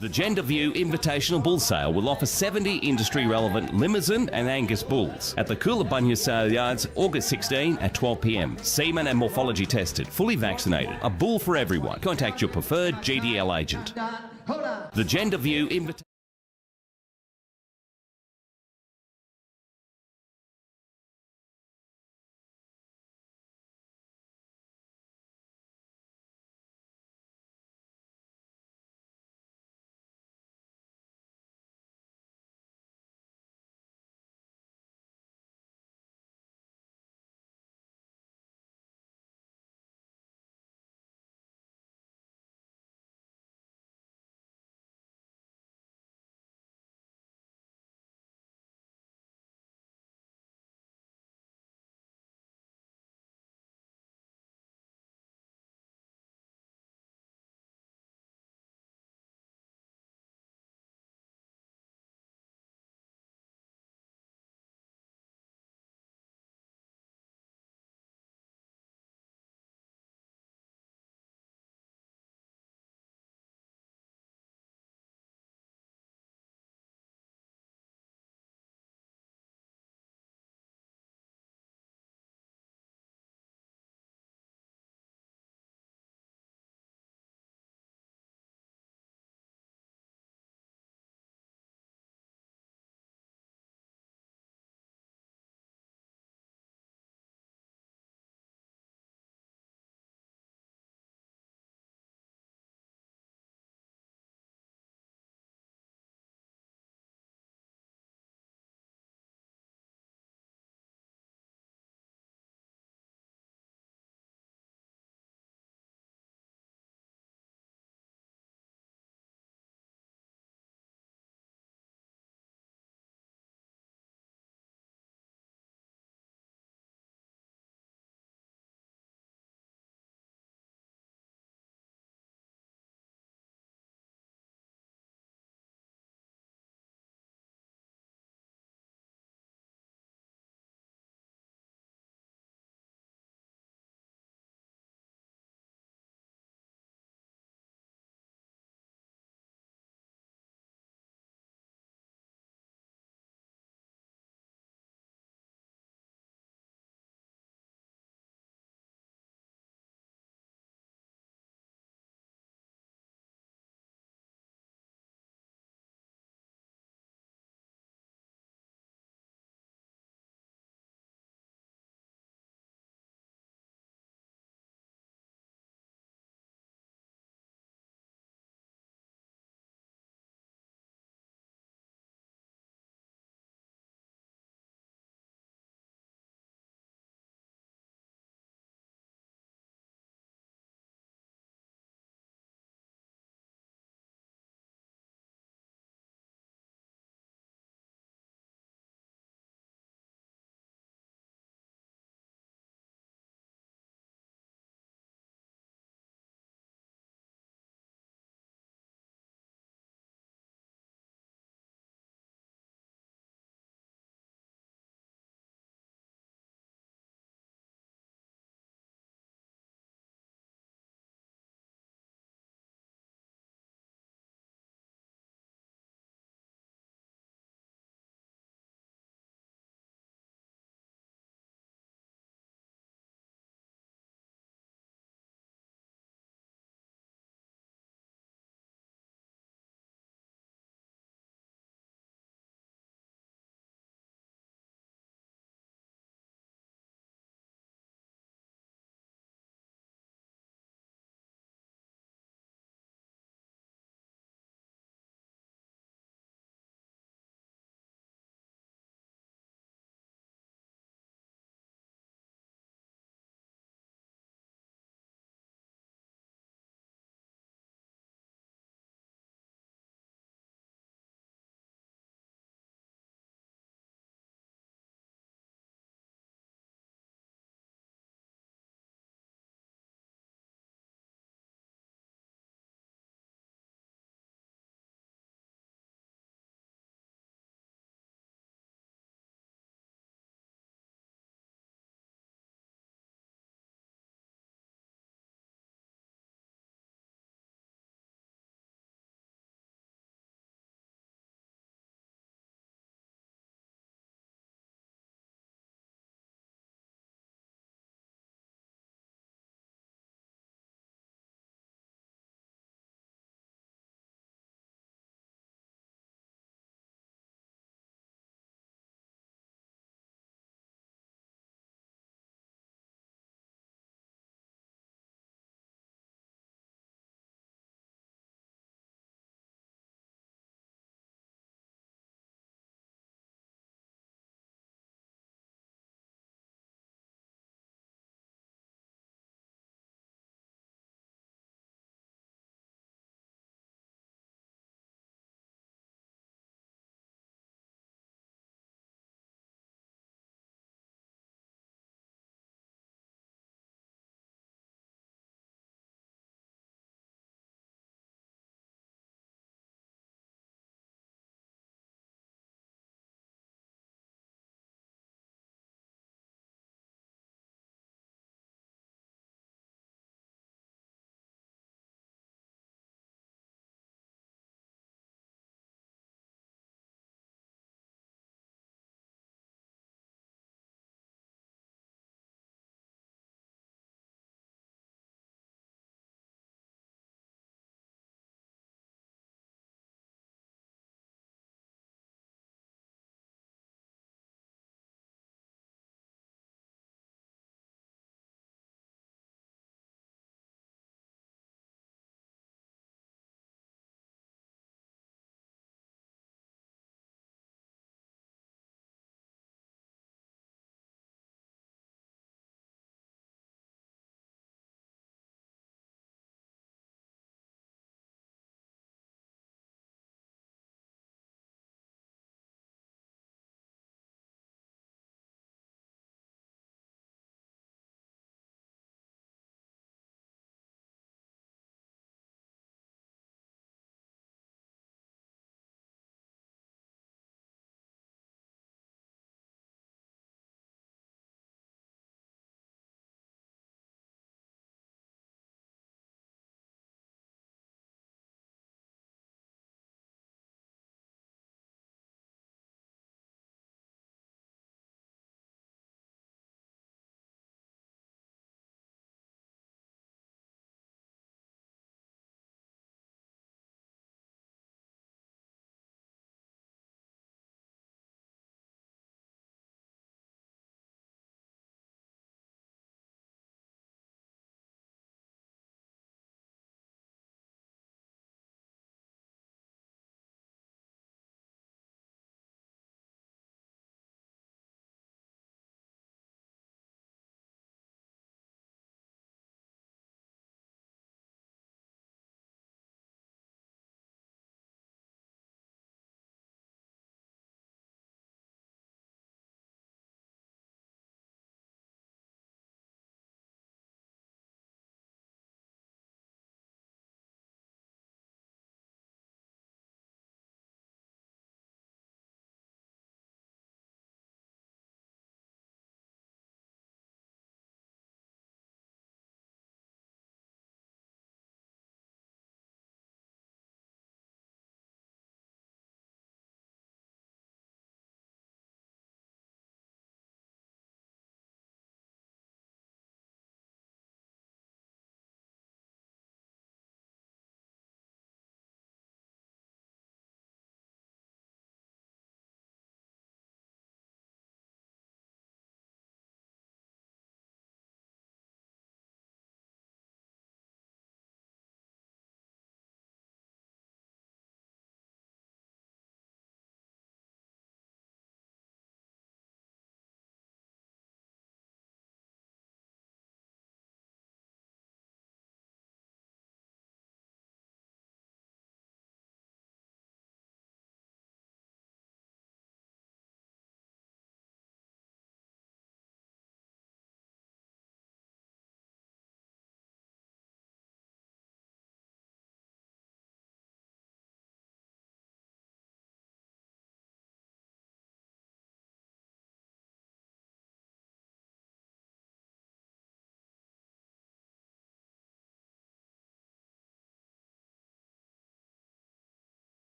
The Gender View Invitational Bull Sale will offer 70 industry-relevant Limousin and Angus bulls at the Coolabunga Sale Yards, August 16 at 12 p.m. Semen and morphology tested, fully vaccinated. A bull for everyone. Contact your preferred GDL agent. The Gender View Invitational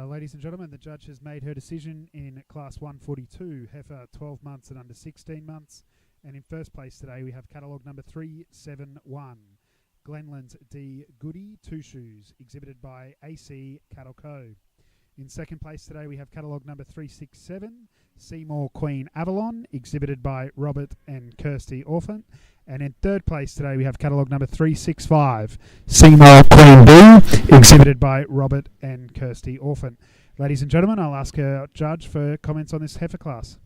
Ladies and gentlemen, the judge has made her decision in Class 142, heifer 12 months and under 16 months. And in first place today, we have catalogue number 371, Glenland's D. Goody, 2 shoes, exhibited by AC Cattle Co. In second place today, we have catalogue number 367, Seymour Queen Avalon, exhibited by Robert and Kirsty Orphan. And in third place today, we have catalogue number 365, Seymour Queen B, exhibited by Robert and Kirsty Orphan. Ladies and gentlemen, I'll ask our judge for comments on this heifer class.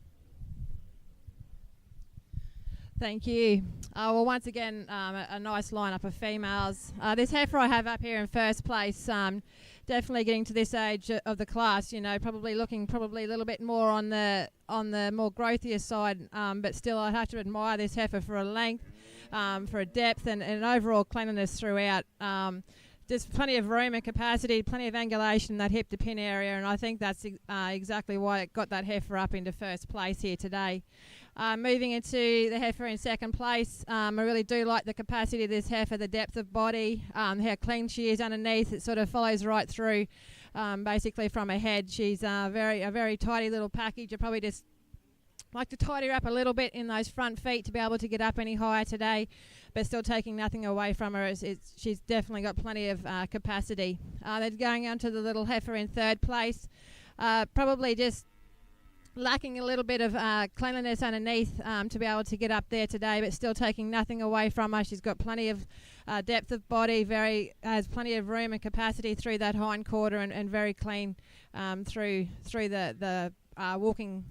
Thank you. Well, once again, a nice lineup of females. This heifer I have up here in first place, definitely getting to this age of the class, you know, probably looking a little bit more on the more growthier side, but still I have to admire this heifer for a length, for a depth and overall cleanliness throughout. There's plenty of room and capacity, plenty of angulation in that hip to pin area, and I think that's exactly why it got that heifer up into first place here today. Moving into the heifer in second place, I really do like the capacity of this heifer, the depth of body, how clean she is underneath. It sort of follows right through, basically from her head. She's a very tidy little package. I probably just like to tidy her up a little bit in those front feet to be able to get up any higher today, but still taking nothing away from her. She's definitely got plenty of capacity. They're going on to the little heifer in third place, probably just lacking a little bit of cleanliness underneath to be able to get up there today, but still taking nothing away from her. She's got plenty of depth of body, has plenty of room and capacity through that hind quarter, and very clean through the walking.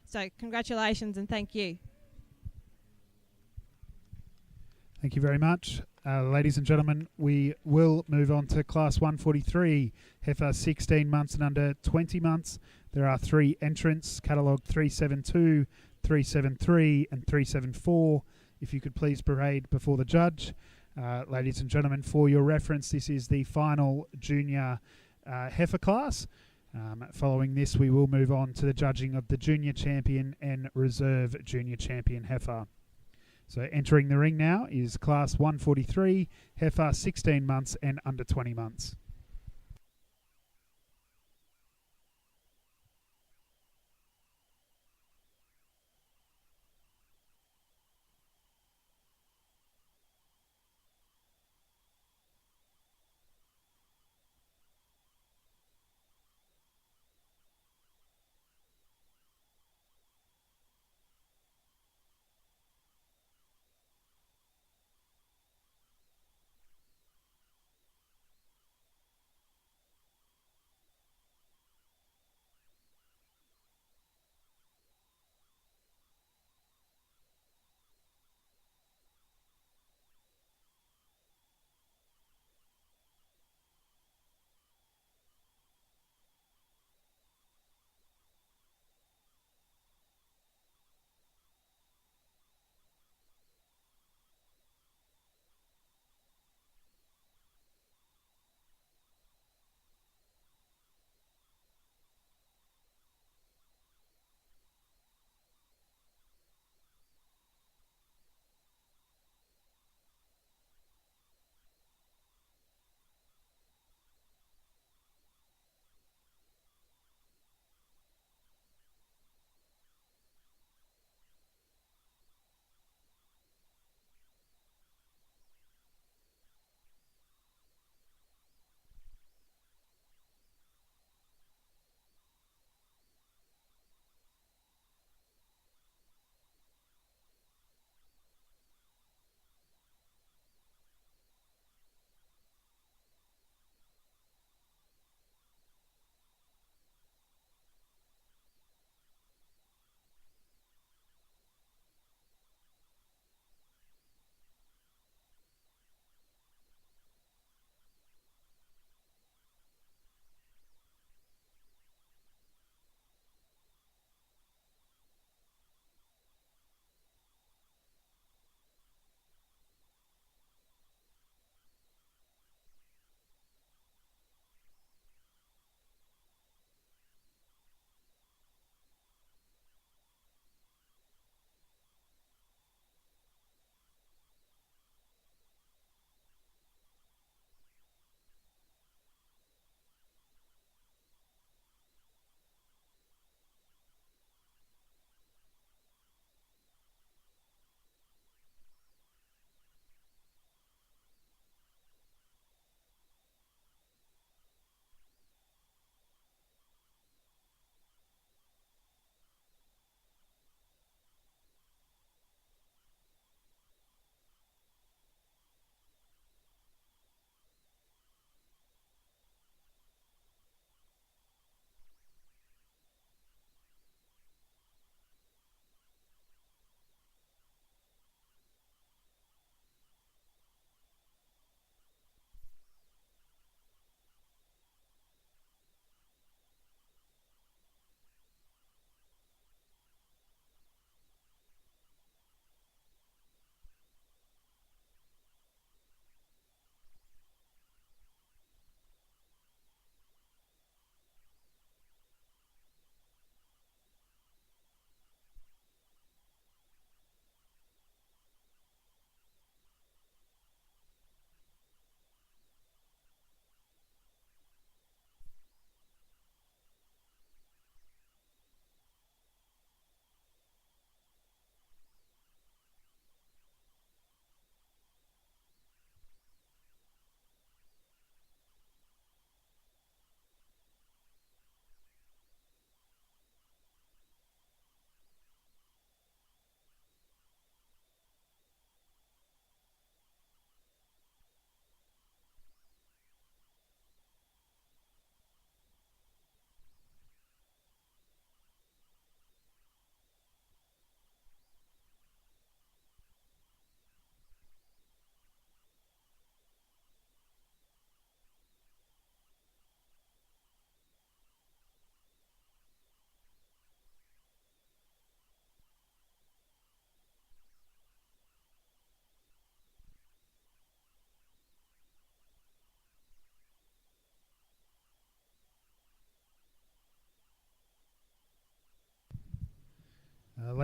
So congratulations and thank you. Thank you very much. Ladies and gentlemen, we will move on to Class 143, heifer 16 months and under 20 months. There are 3 entrants, catalogue 372, 373 and 374. If you could please parade before the judge. Ladies and gentlemen, for your reference, this is the final junior heifer class. Following this, we will move on to the judging of the junior champion and reserve junior champion heifer. So entering the ring now is Class 143, heifer 16 months and under 20 months.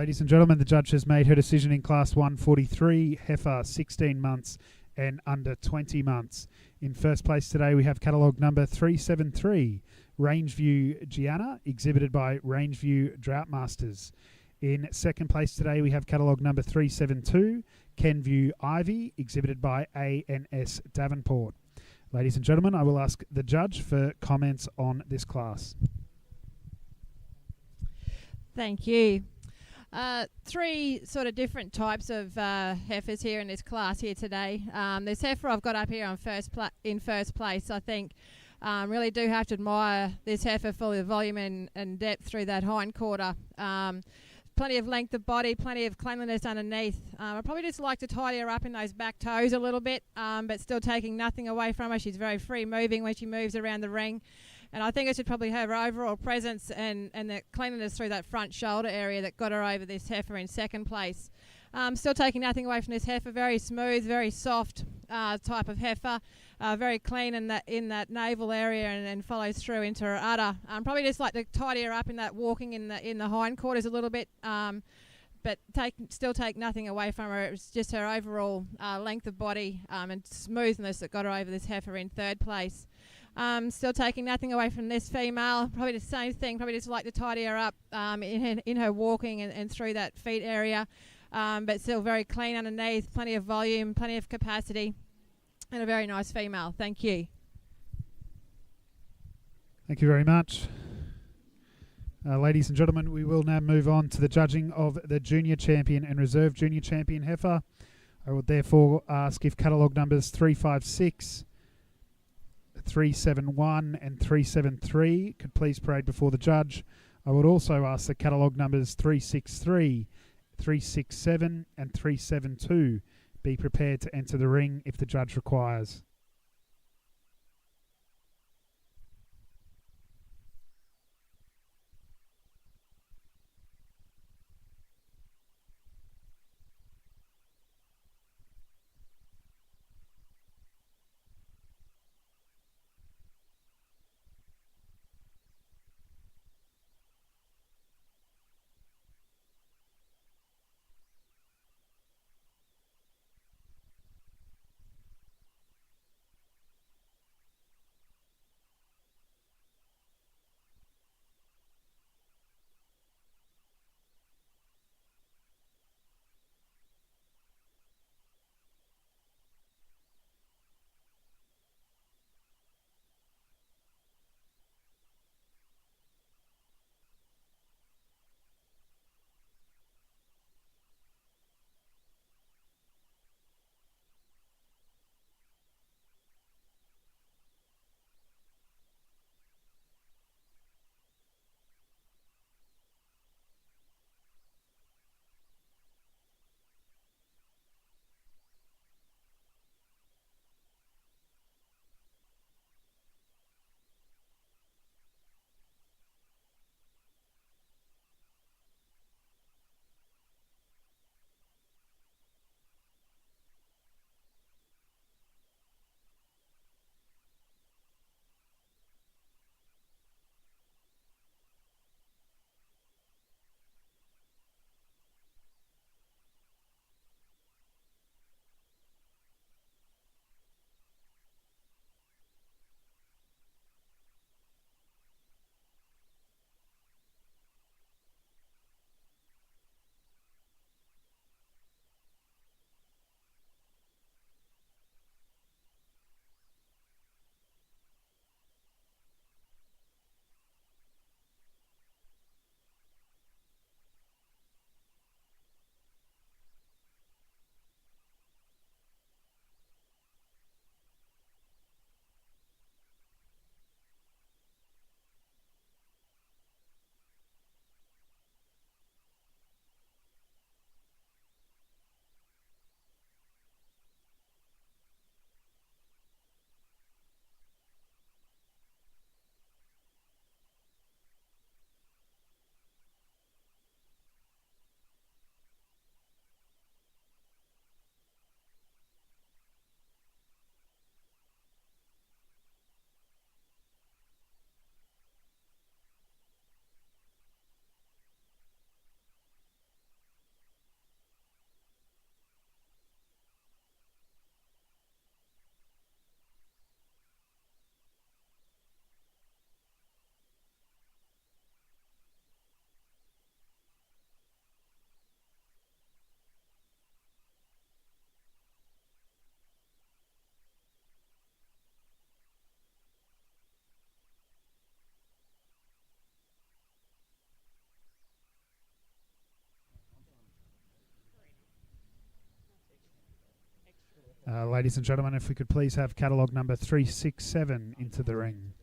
Ladies and gentlemen, the judge has made her decision in Class 143, heifer 16 months and under 20 months. In first place today, we have catalogue number 373, Rangeview Gianna, exhibited by Rangeview Droughtmasters. In second place today, we have catalogue number 372, Kenview Ivy, exhibited by ANS Davenport. Ladies and gentlemen, I will ask the judge for comments on this class. Thank you. Three sort of different types of heifers here in this class here today. This heifer I've got up here on in first place, I think. Really do have to admire this heifer for the volume and depth through that hind quarter. Plenty of length of body, plenty of cleanliness underneath. I probably just like to tidy her up in those back toes a little bit, but still taking nothing away from her. She's very free moving when she moves around the ring. And I think it should probably have her overall presence and the cleanliness through that front shoulder area that got her over this heifer in second place. Still taking nothing away from this heifer. Very smooth, very soft type of heifer. Very clean in that navel area and follows through into her udder. Probably just like to tidy her up in that walking in the hind quarters a little bit. But still take nothing away from her. It was just her overall length of body and smoothness that got her over this heifer in third place. Still taking nothing away from this female. Probably the same thing. Probably just like to tidy her up in her walking and through that feet area. But still very clean underneath. Plenty of volume, plenty of capacity. And a very nice female. Thank you. Thank you very much. Ladies and gentlemen, we will now move on to the judging of the Junior Champion and Reserve Junior Champion heifer. I would therefore ask if catalogue numbers 356, 371 and 373 could please parade before the judge. I would also ask the catalogue numbers 363, 367 and 372 be prepared to enter the ring if the judge requires. Ladies and gentlemen, if we could please have catalogue number 367 into the ring.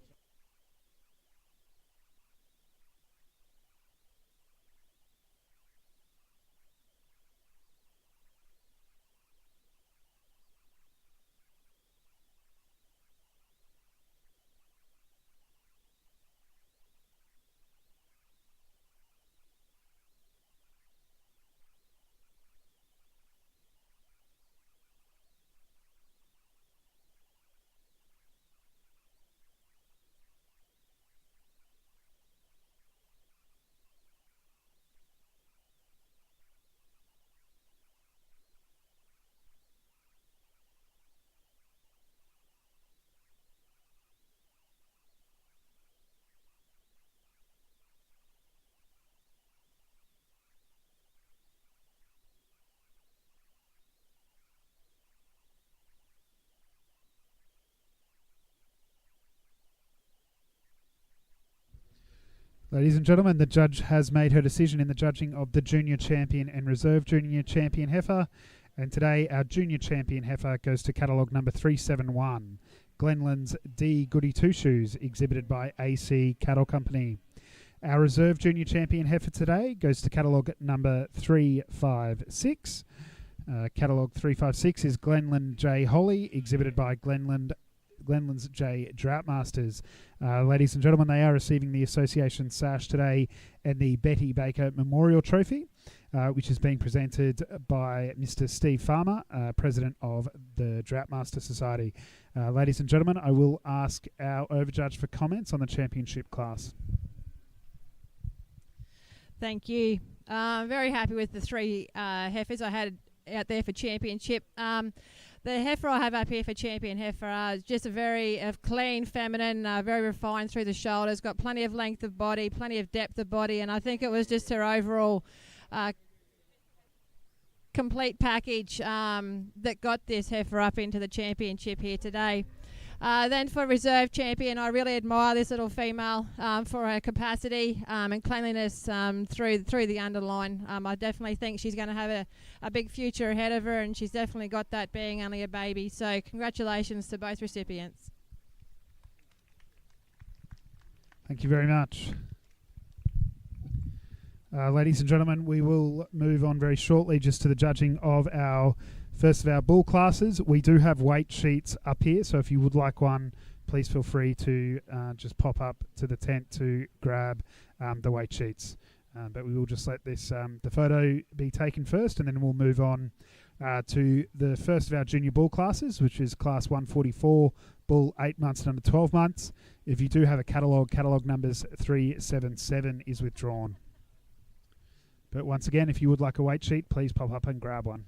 Ladies and gentlemen, the judge has made her decision in the judging of the Junior Champion and Reserve Junior Champion heifer. And today, our Junior Champion heifer goes to catalogue number 371, Glenland's D Goody Two Shoes, exhibited by AC Cattle Company. Our Reserve Junior Champion heifer today goes to catalogue number 356. Catalogue 356 is Glenland J Holly, exhibited by Glenland's J Droughtmasters. Ladies and gentlemen, they are receiving the Association Sash today and the Betty Baker Memorial Trophy, which is being presented by Mr. Steve Farmer, President of the Droughtmaster Society. Ladies and gentlemen, I will ask our overjudge for comments on the championship class. Thank you. Very happy with the three heifers I had out there for championship. The heifer I have up here for champion heifer is just a very clean, feminine, very refined through the shoulders, got plenty of length of body, plenty of depth of body, and I think it was just her overall complete package that got this heifer up into the championship here today. Then for reserve champion, I really admire this little female for her capacity and cleanliness through the underline. I definitely think she's going to have a big future ahead of her, and she's definitely got that being only a baby. So congratulations to both recipients. Thank you very much. Ladies and gentlemen, we will move on very shortly just to the judging of our first of our bull classes. We do have weight sheets up here, so if you would like one, please feel free to just pop up to the tent to grab the weight sheets. But we will just let this the photo be taken first, and then we'll move on to the first of our junior bull classes, which is class 144, bull 8 months and under 12 months. If you do have a catalogue numbers 377 is withdrawn. But once again, if you would like a weight sheet, please pop up and grab one.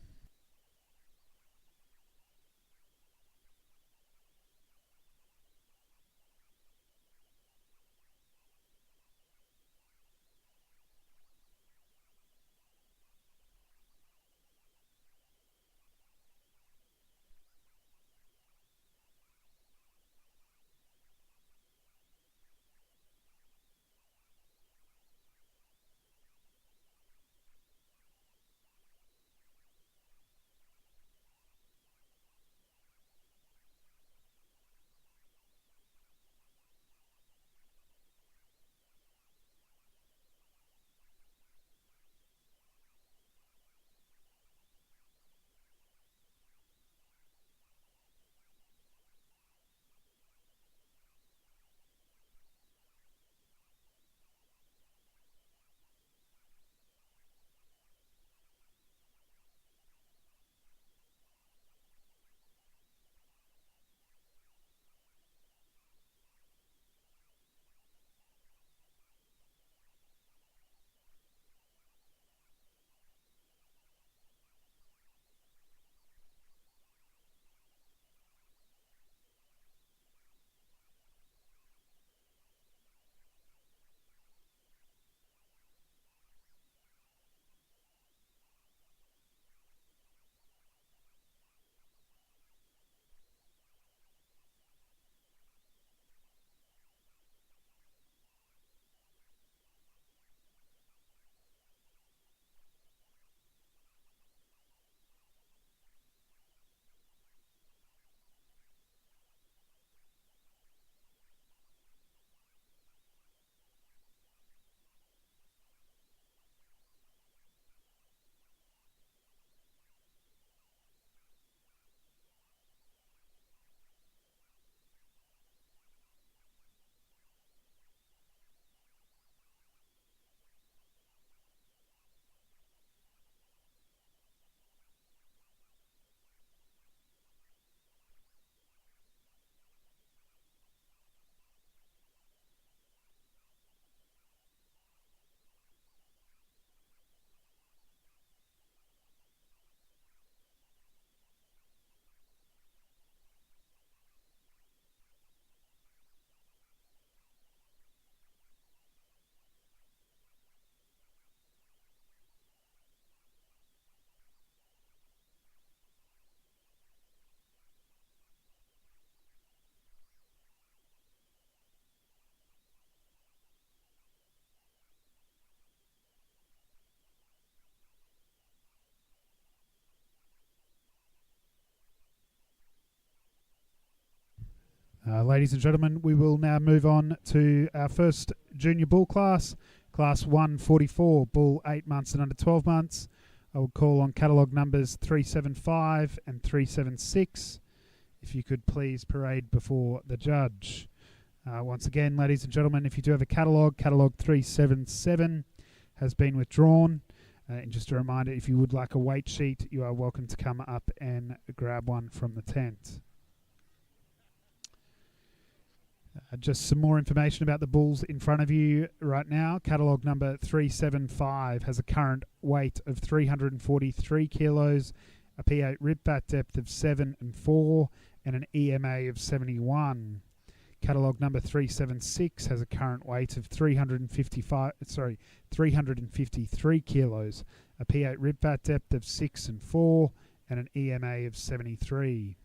Ladies and gentlemen, we will now move on to our first junior bull class, class 144, bull 8 months and under 12 months. I will call on catalogue numbers 375 and 376. If you could please parade before the judge. Once again, ladies and gentlemen, if you do have a catalogue, catalogue 377 has been withdrawn. And just a reminder, if you would like a weight sheet, you are welcome to come up and grab one from the tent. Just some more information about the bulls in front of you right now. Catalogue number 375 has a current weight of 343 kilos, a P8 rib fat depth of 7 and 4, and an EMA of 71. Catalogue number 376 has a current weight of 353 kilos, a P8 rib fat depth of 6 and 4, and an EMA of 73.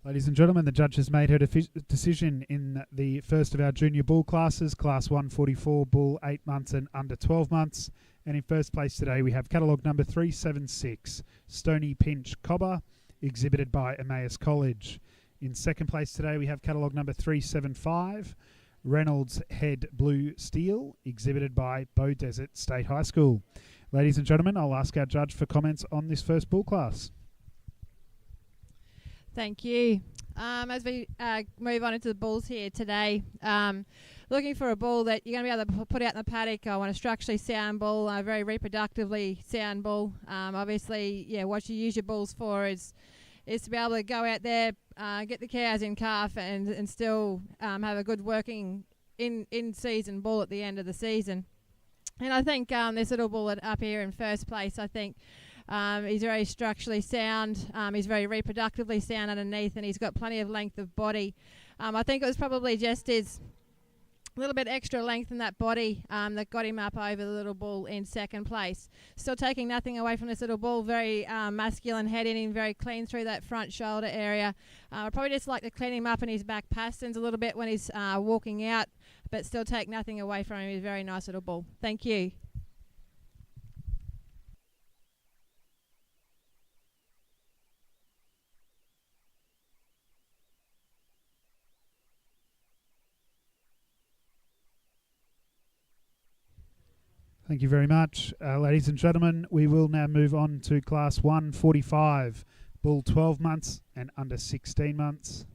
Ladies and gentlemen, the judge has made her decision in the first of our junior bull classes, Class 144, bull 8 months and under 12 months. And in first place today, we have catalogue number 376, Stony Pinch Cobber, exhibited by Emmaus College. In second place today, we have catalogue number 375, Reynolds Head Blue Steel, exhibited by Bow Desert State High School. Ladies and gentlemen, I'll ask our judge for comments on this first bull class. Thank you. As we move on into the bulls here today, looking for a bull that you're going to be able to put out in the paddock. I want a structurally sound bull, a very reproductively sound bull. Obviously, yeah, what you use your bulls for is to be able to go out there, get the cows in calf and still have a good working in-season bull at the end of the season. And I think this little bull up here in first place, I think, he's very structurally sound. He's very reproductively sound underneath, and he's got plenty of length of body. I think it was probably just his little bit extra length in that body that got him up over the little bull in second place. Still taking nothing away from this little bull. Very masculine head in him, very clean through that front shoulder area. I'd probably just like to clean him up in his back pasterns a little bit when he's walking out, but still take nothing away from him. He's a very nice little bull. Thank you. Thank you very much. Ladies and gentlemen, we will now move on to Class 145, bull 12 months and under 16 months.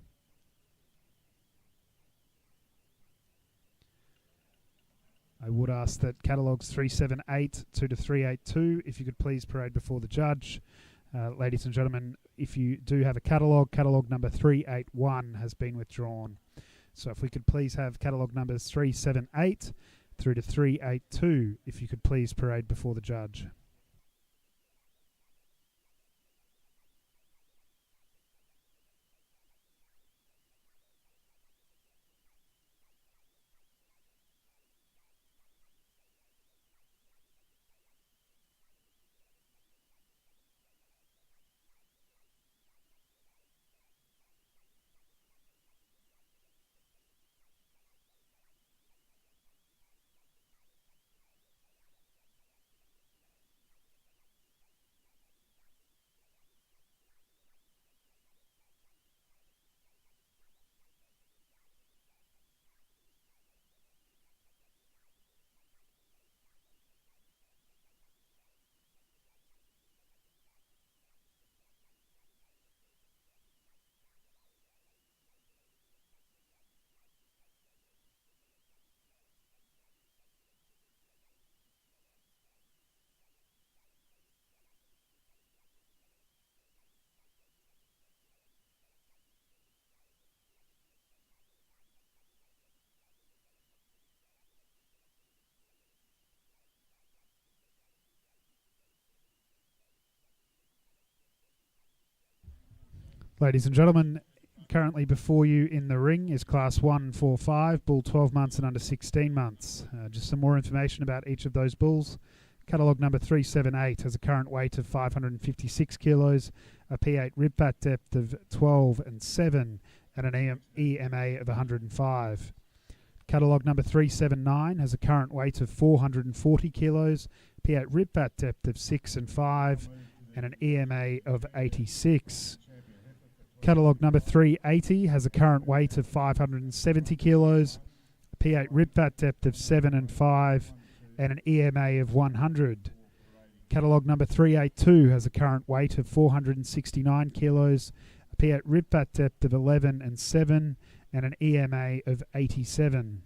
I would ask that catalogues 378 to 382, if you could please parade before the judge. Ladies and gentlemen, if you do have a catalogue, catalogue number 381 has been withdrawn. So if we could please have catalogue numbers 378 through to 382, if you could please parade before the judge. Ladies and gentlemen, currently before you in the ring is Class 145, bull 12 months and under 16 months. Just some more information about each of those bulls. Catalogue number 378 has a current weight of 556 kilos, a P8 rib fat depth of 12 and 7, and an EMA of 105. Catalogue number 379 has a current weight of 440 kilos, P8 rib fat depth of 6 and 5, and an EMA of 86. Catalogue number 380 has a current weight of 570 kilos, P8 rib fat depth of 7 and 5, and an EMA of 100. Catalogue number 382 has a current weight of 469 kilos, a P8 rib fat depth of 11 and 7, and an EMA of 87.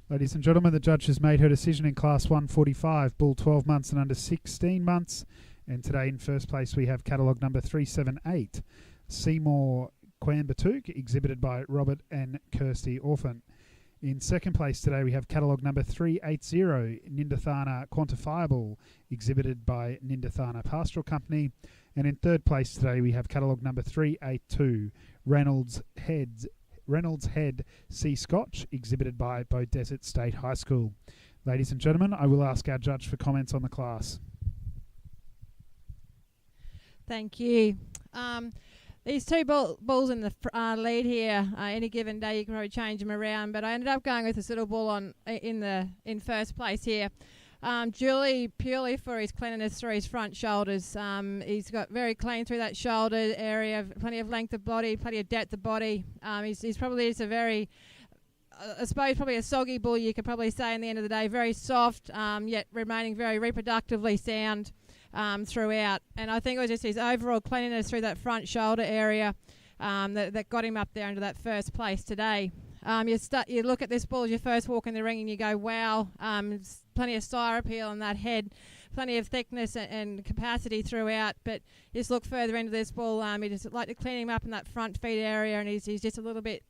Ladies and gentlemen, the judge has made her decision in Class 145, bull 12 months and under 16 months. And today in first place we have catalogue number 378, Seymour Quambatook, exhibited by Robert and Kirsty Orphan. In second place today we have catalogue number 380, Nindathana Quantifiable, exhibited by Nindathana Pastoral Company. And in third place today we have catalogue number 382, Reynolds Head Sea Scotch, exhibited by Beaudesert State High School. Ladies and gentlemen, I will ask our judge for comments on the class. Thank you. These two bulls in the lead here, any given day you can probably change them around, but I ended up going with this little bull in first place here. Purely for his cleanliness through his front shoulders. He's got very clean through that shoulder area, plenty of length of body, plenty of depth of body. He's probably just a very, I suppose probably a soggy bull, you could probably say in the end of the day. Very soft, yet remaining very reproductively sound throughout. And I think it was just his overall cleanliness through that front shoulder area that got him up there into that first place today. You look at this bull as you first walk in the ring and you go, wow, plenty of sire appeal on that head, plenty of thickness and capacity throughout. But just look further into this bull, you just like to clean him up in that front feet area, and he's just a little bit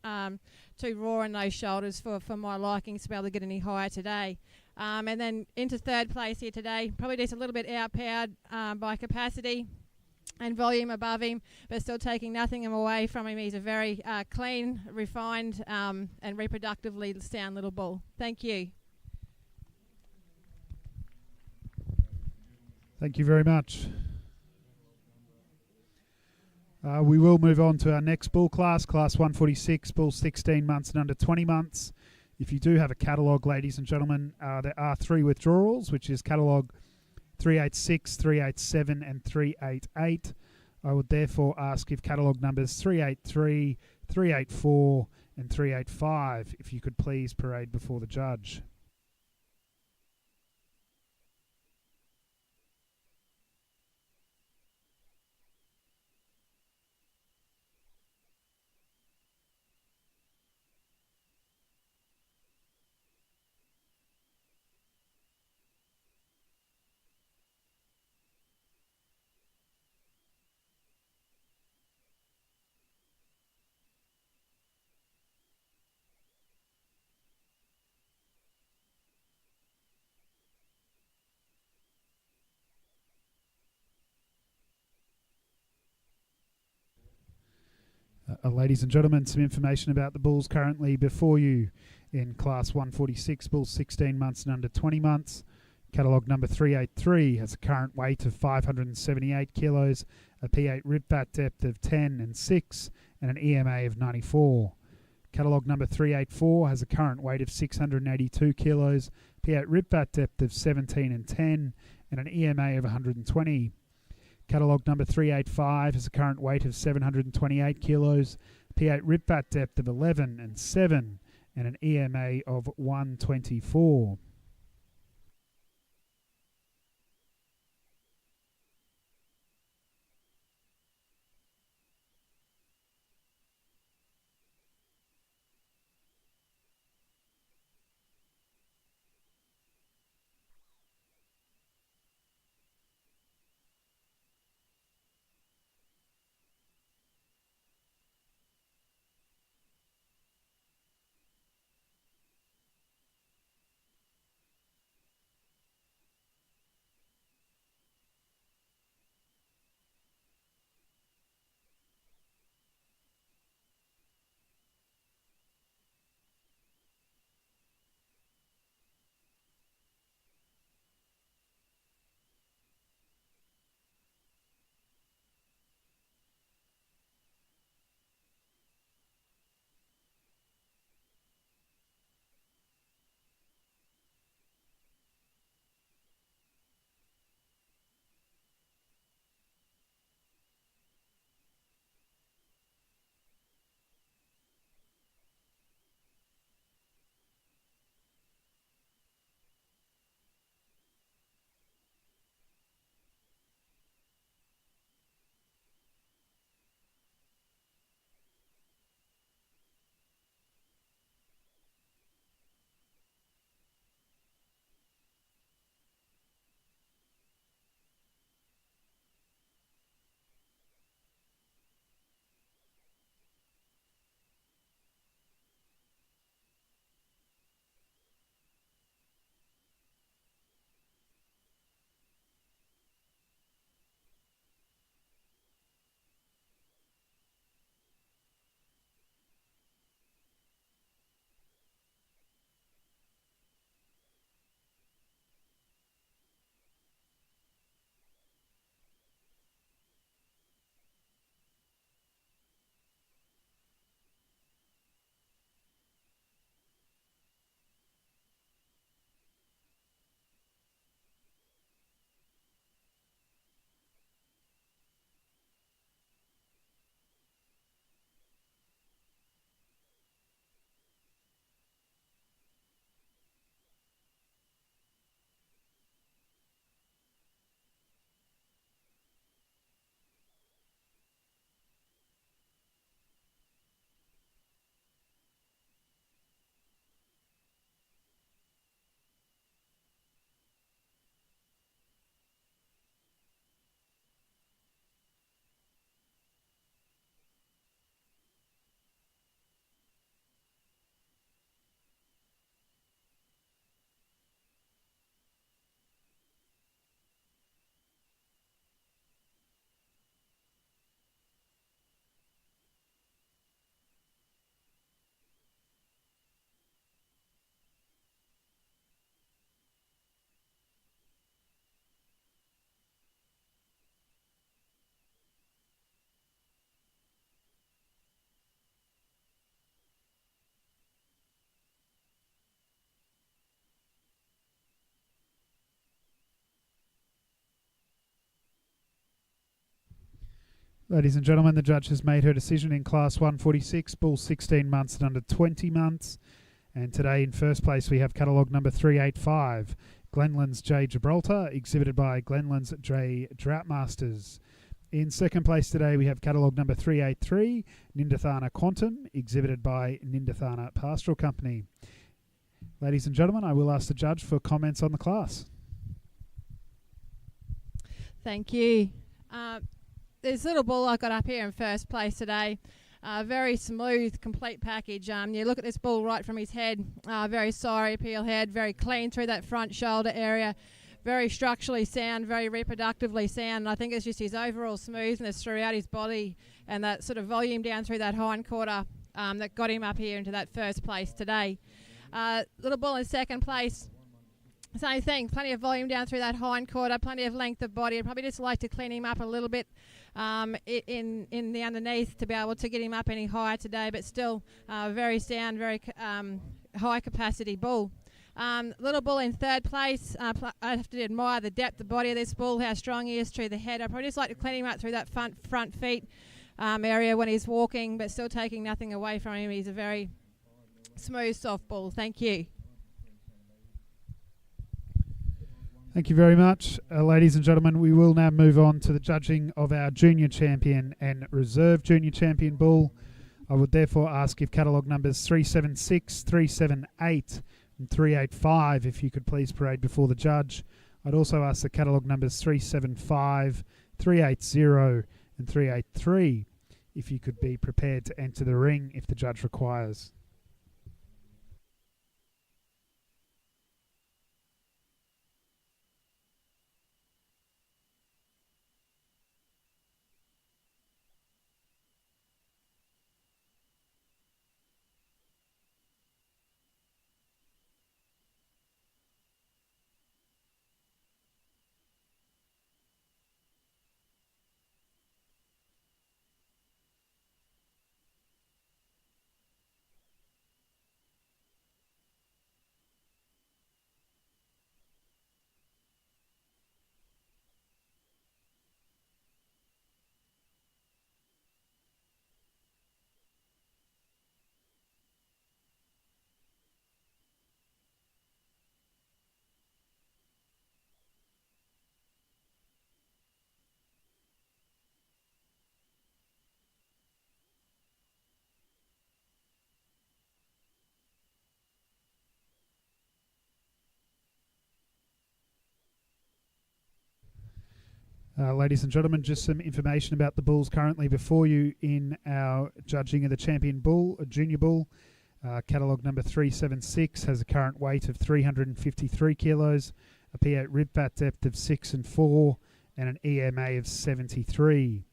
too raw in those shoulders for my liking to be able to get any higher today. And then into third place here today, probably just a little bit outpowered by capacity and volume above him, but still taking nothing away from him. He's a very clean, refined, and reproductively sound little bull. Thank you. Thank you very much. We will move on to our next bull class, Class 146, bull 16 months and under 20 months. If you do have a catalogue, ladies and gentlemen, there are three withdrawals, which is catalogue 386, 387 and 388. I would therefore ask if catalogue numbers 383, 384 and 385, if you could please parade before the judge. Ladies and gentlemen, some information about the bulls currently before you in Class 146, bulls 16 months and under 20 months. Catalogue number 383 has a current weight of 578 kilos, a P8 rib fat depth of 10 and 6, and an EMA of 94. Catalogue number 384 has a current weight of 682 kilos, P8 rib fat depth of 17 and 10, and an EMA of 120. Catalogue number 385 has a current weight of 728 kilos, P8 rib fat depth of 11 and 7, and an EMA of 124. Ladies and gentlemen, the judge has made her decision in Class 146, bulls 16 months and under 20 months. And today in first place we have catalogue number 385, Glenland's J. Gibraltar, exhibited by Glenland's J. Droughtmasters. In second place today we have catalogue number 383, Nindathana Quantum, exhibited by Nindathana Pastoral Company. Ladies and gentlemen, I will ask the judge for comments on the class. Thank you. This little bull I got up here in first place today, very smooth, complete package. You look at this bull right from his head, very sorry appeal head, very clean through that front shoulder area, very structurally sound, very reproductively sound. And I think it's just his overall smoothness throughout his body and that sort of volume down through that hind quarter that got him up here into that first place today. Little bull in second place. Same thing, plenty of volume down through that hind quarter, plenty of length of body. I'd probably just like to clean him up a little bit in the underneath to be able to get him up any higher today, but still very sound, very high capacity bull. Little bull in third place. I have to admire the depth of body of this bull, how strong he is through the head. I'd probably just like to clean him up through that front feet area when he's walking, but still taking nothing away from him. He's a very smooth, soft bull. Thank you. Thank you very much. Ladies and gentlemen, we will now move on to the judging of our junior champion and reserve junior champion bull. I would therefore ask if catalogue numbers 376, 378 and 385, if you could please parade before the judge. I'd also ask the catalogue numbers 375, 380 and 383, if you could be prepared to enter the ring if the judge requires. Ladies and gentlemen, just some information about the bulls currently before you in our judging of the champion bull, a junior bull. Catalogue number 376 has a current weight of 353 kilos, a P8 rib fat depth of 6 and 4, and an EMA of 73.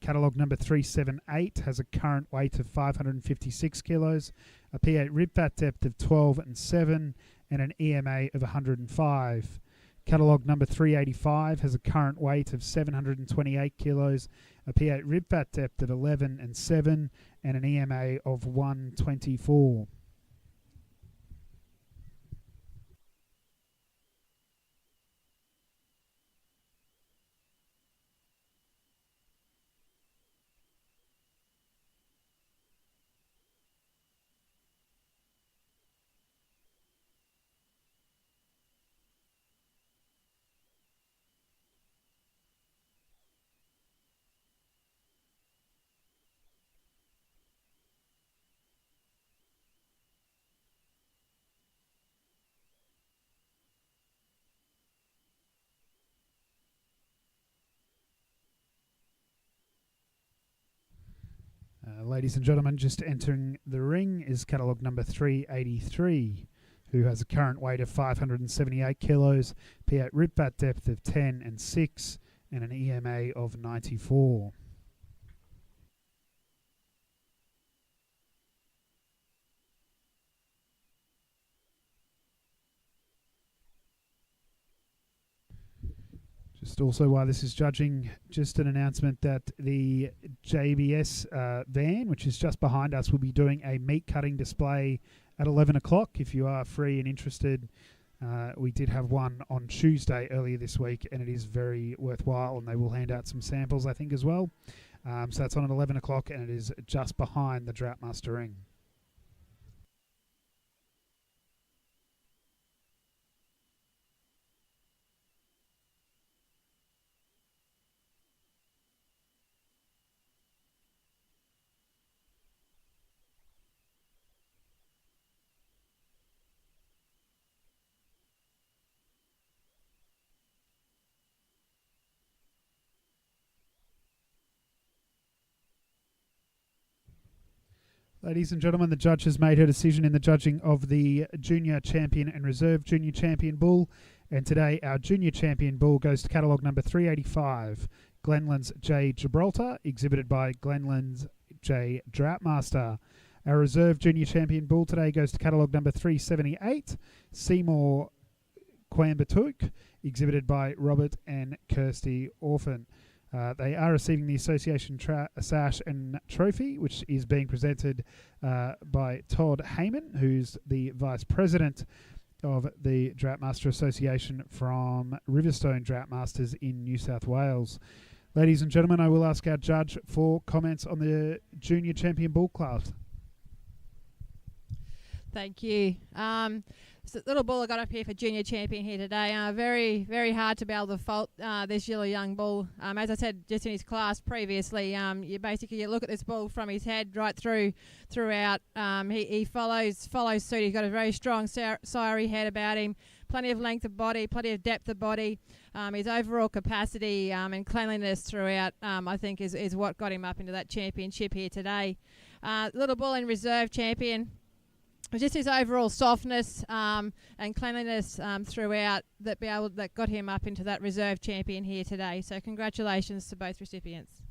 Catalogue number 378 has a current weight of 556 kilos, a P8 rib fat depth of 12 and 7, and an EMA of 105. Catalogue number 385 has a current weight of 728 kilos, a P8 rib fat depth of 11 and 7, and an EMA of 124. Ladies and gentlemen, just entering the ring is catalogue number 383, who has a current weight of 578 kilos, P8 rib fat depth of 10 and 6, and an EMA of 94. Just also while this is judging, just an announcement that the JBS van, which is just behind us, will be doing a meat cutting display at 11 o'clock. If you are free and interested, we did have one on Tuesday earlier this week, and it is very worthwhile, and they will hand out some samples, I think, as well. So that's on at 11 o'clock, and it is just behind the Droughtmaster ring. Ladies and gentlemen, the judge has made her decision in the judging of the Junior Champion and Reserve Junior Champion Bull. And today, our Junior Champion Bull goes to catalogue number 385, Glenland's J. Gibraltar, exhibited by Glenland's J. Droughtmaster. Our Reserve Junior Champion Bull today goes to catalogue number 378, Seymour Quambatook, exhibited by Robert and Kirsty Orphan. They are receiving the Association Sash and Trophy, which is being presented by Todd Heyman, who's the Vice President of the Droughtmaster Association from Riverstone Droughtmasters in New South Wales. Ladies and gentlemen, I will ask our judge for comments on the Junior Champion Bull class. Thank you. So little bull I got up here for Junior Champion here today. Very, very hard to be able to fault this yellow young bull. As I said just in his class previously, you look at this bull from his head right throughout. He follows suit. He's got a very strong sirey head about him. Plenty of length of body, plenty of depth of body. His overall capacity and cleanliness throughout, I think, is what got him up into that championship here today. Little bull in Reserve Champion. Just his overall softness and cleanliness throughout that got him up into that Reserve Champion here today. So congratulations to both recipients.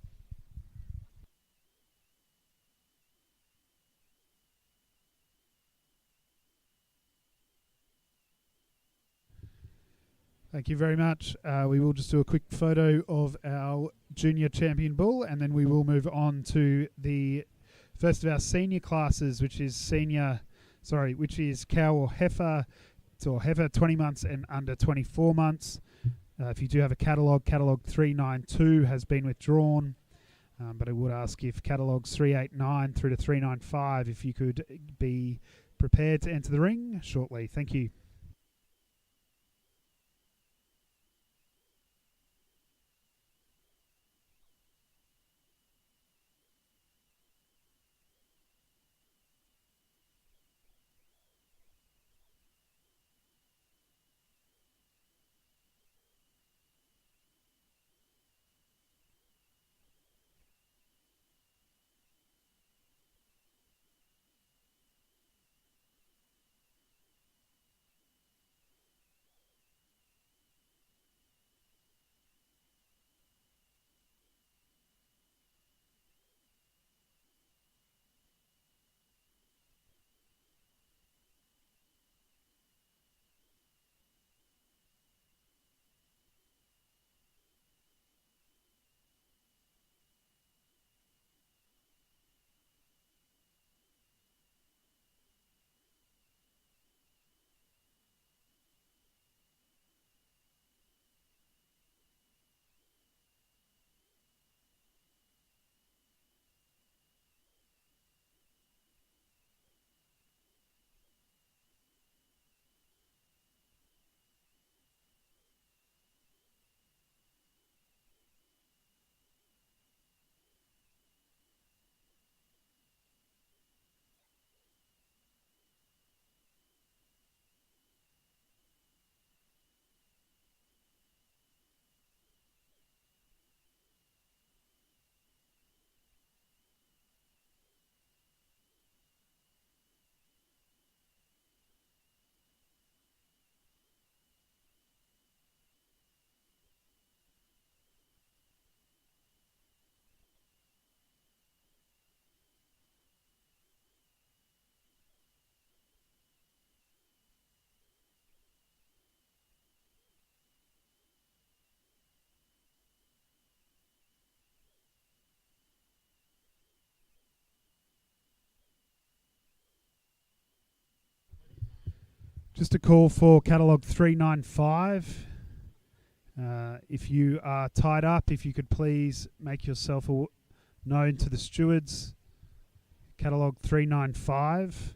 Thank you very much. We will just do a quick photo of our Junior Champion Bull, and then we will move on to the first of our senior classes, which is cow or heifer, or heifer 20 months and under 24 months. If you do have a catalogue 392 has been withdrawn, but I would ask if catalogues 389 through to 395, if you could be prepared to enter the ring shortly. Thank you. Just a call for catalogue 395. If you are tied up, if you could please make yourself known to the stewards. Catalogue 395.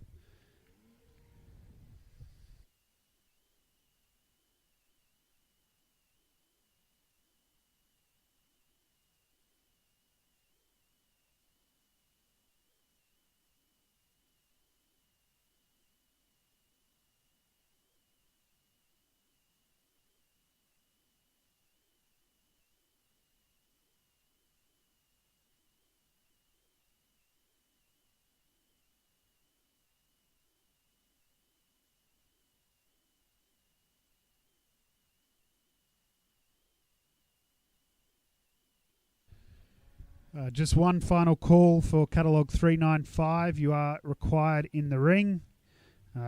Just one final call for catalogue 395. You are required in the ring.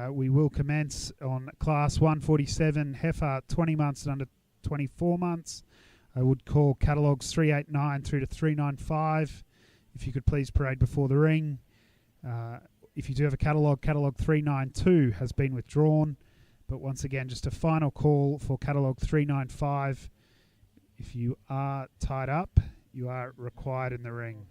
We will commence on class 147, heifer 20 months and under 24 months. I would call catalogues 389 through to 395. If you could please parade before the ring. If you do have a catalogue 392 has been withdrawn. But once again, just a final call for catalogue 395. If you are tied up, you are required in the ring.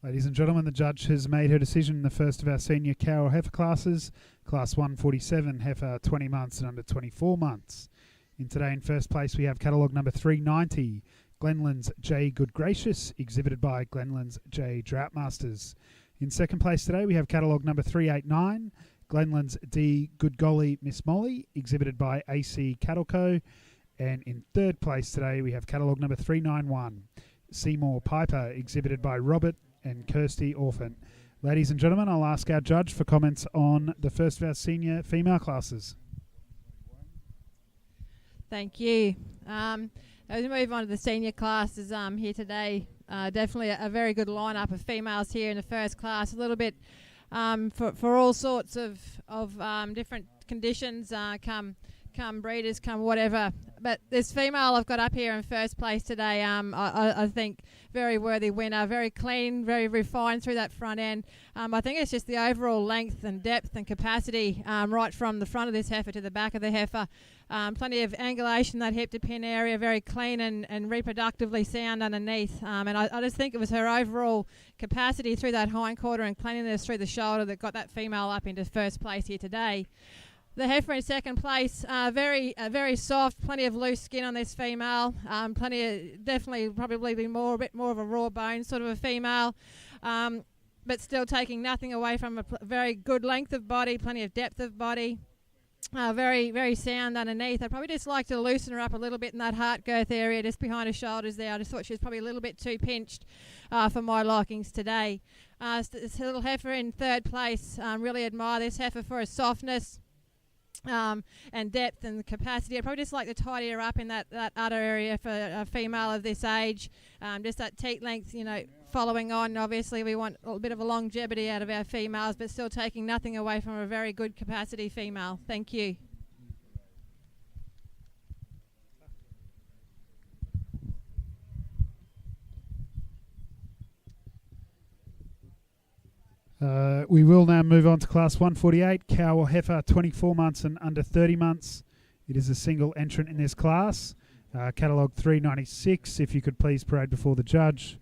Ladies and gentlemen, the judge has made her decision in the first of our senior cow or heifer classes, Class 147, heifer 20 months and under 24 months. In today in first place we have catalogue number 390, Glenland's J. Good Gracious, exhibited by Glenland's J. Droughtmasters. In second place today we have catalogue number 389, Glenland's D. Good Golly Miss Molly, exhibited by AC Cattle Co. And in third place today we have catalogue number 391, Seymour Piper, exhibited by Robert and Kirsty Orphan. Ladies and gentlemen, I'll ask our judge for comments on the first of our senior female classes. Thank you. As we move on to the senior classes here today, definitely a very good lineup of females here in the first class. A little bit for all sorts of different conditions, come breeders, come whatever. But this female I've got up here in first place today, I think very worthy winner, very clean, very refined through that front end. I think it's just the overall length and depth and capacity right from the front of this heifer to the back of the heifer. Plenty of angulation in that hip to pin area, very clean and reproductively sound underneath. And I just think it was her overall capacity through that hindquarter and cleanliness through the shoulder that got that female up into first place here today. The heifer in second place, very soft, plenty of loose skin on this female, definitely probably be a bit more of a raw bone sort of a female, but still taking nothing away from a very good length of body, plenty of depth of body, very sound underneath. I'd probably just like to loosen her up a little bit in that heart girth area, just behind her shoulders there. I just thought she was probably a little bit too pinched for my likings today. This little heifer in third place, really admire this heifer for her softness, and depth and capacity. I'd probably just like to tidy her up in that udder area for a female of this age. Just that teat length, following on. Obviously, we want a bit of a longevity out of our females, but still taking nothing away from a very good capacity female. Thank you. We will now move on to Class 148, cow or heifer 24 months and under 30 months. It is a single entrant in this class. Catalogue 396, if you could please parade before the judge.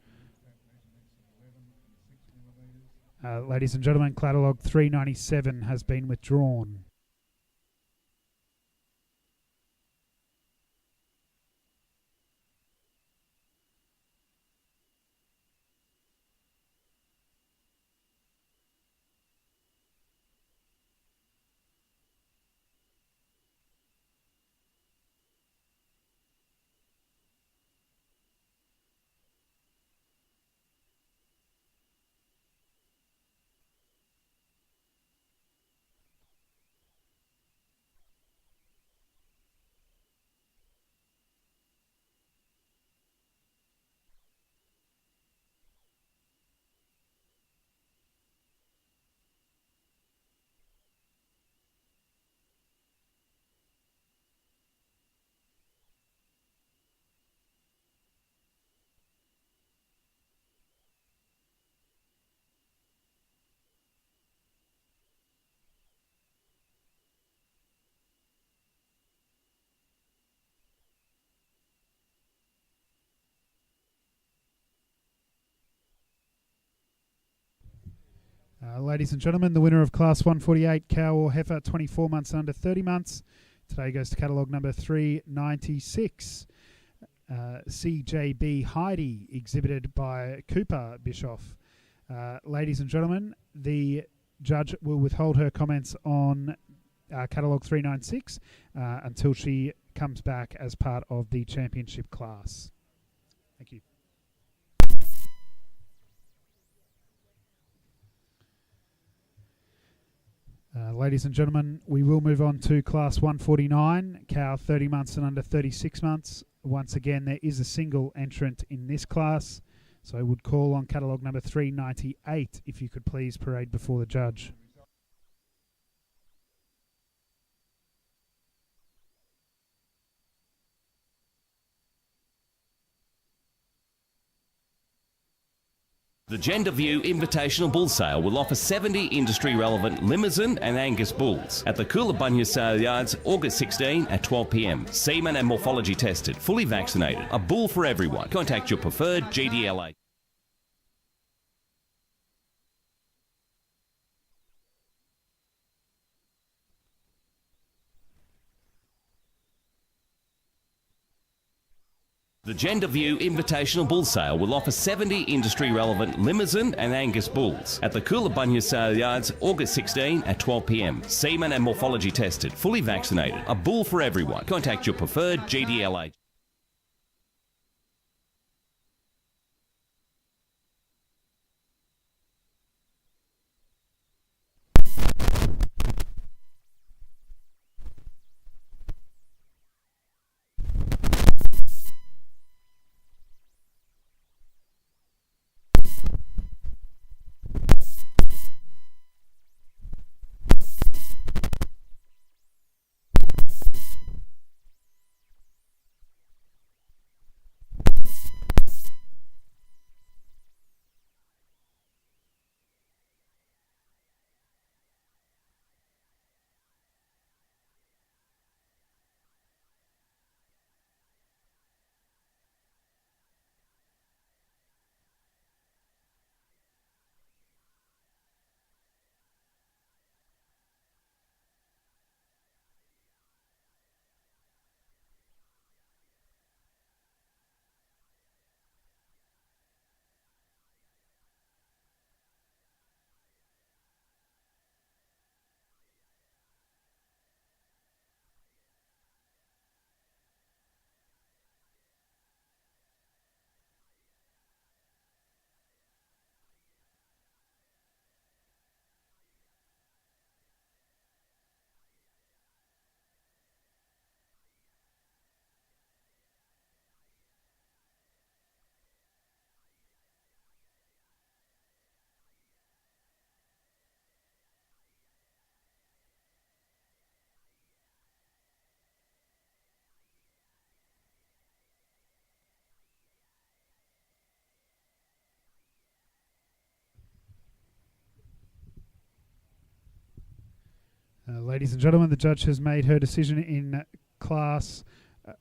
Ladies and gentlemen, catalogue 397 has been withdrawn. Ladies and gentlemen, the winner of Class 148, cow or heifer 24 months and under 30 months, today goes to catalogue number 396. CJB Heidi, exhibited by Cooper Bischoff. Ladies and gentlemen, the judge will withhold her comments on catalogue 396 until she comes back as part of the championship class. Thank you. Ladies and gentlemen, we will move on to Class 149, cow 30 months and under 36 months. Once again, there is a single entrant in this class, so I would call on catalogue number 398 if you could please parade before the judge. The Gender View Invitational Bull Sale will offer 70 industry-relevant Limousin and Angus bulls at the Coolabunga Sale Yards, August 16 at 12 p.m. Semen and morphology tested, fully vaccinated. A bull for everyone. Contact your preferred GDLA. The Gender View Invitational Bull Sale will offer 70 industry-relevant Limousin and Angus bulls at the Coolabunga Sale Yards, August 16 at 12 p.m. Semen and morphology tested, fully vaccinated. A bull for everyone. Contact your preferred GDLA. Ladies and gentlemen, the judge has made her decision in class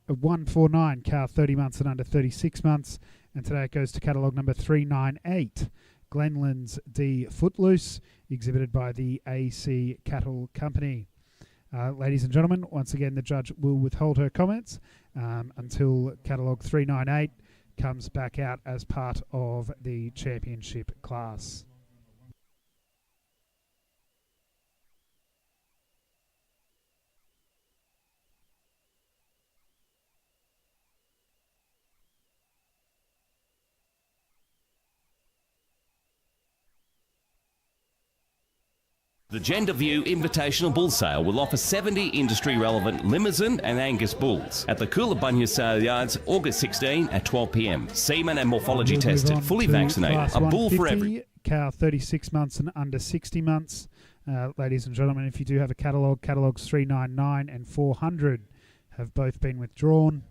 149, cow 30 months and under 36 months. And today it goes to catalogue number 398, Glenlands D Footloose, exhibited by the AC Cattle Company. Ladies and gentlemen, once again, the judge will withhold her comments until catalogue 398 comes back out as part of the championship class. The Gender View Invitational Bull Sale will offer 70 industry-relevant Limousin and Angus bulls at the Coolabunga Sale Yards, August 16 at 12 p.m. Semen and morphology tested, fully vaccinated. A bull for every cow 36 months and under 60 months. Ladies and gentlemen, if you do have a catalogue, catalogues 399 and 400 have both been withdrawn.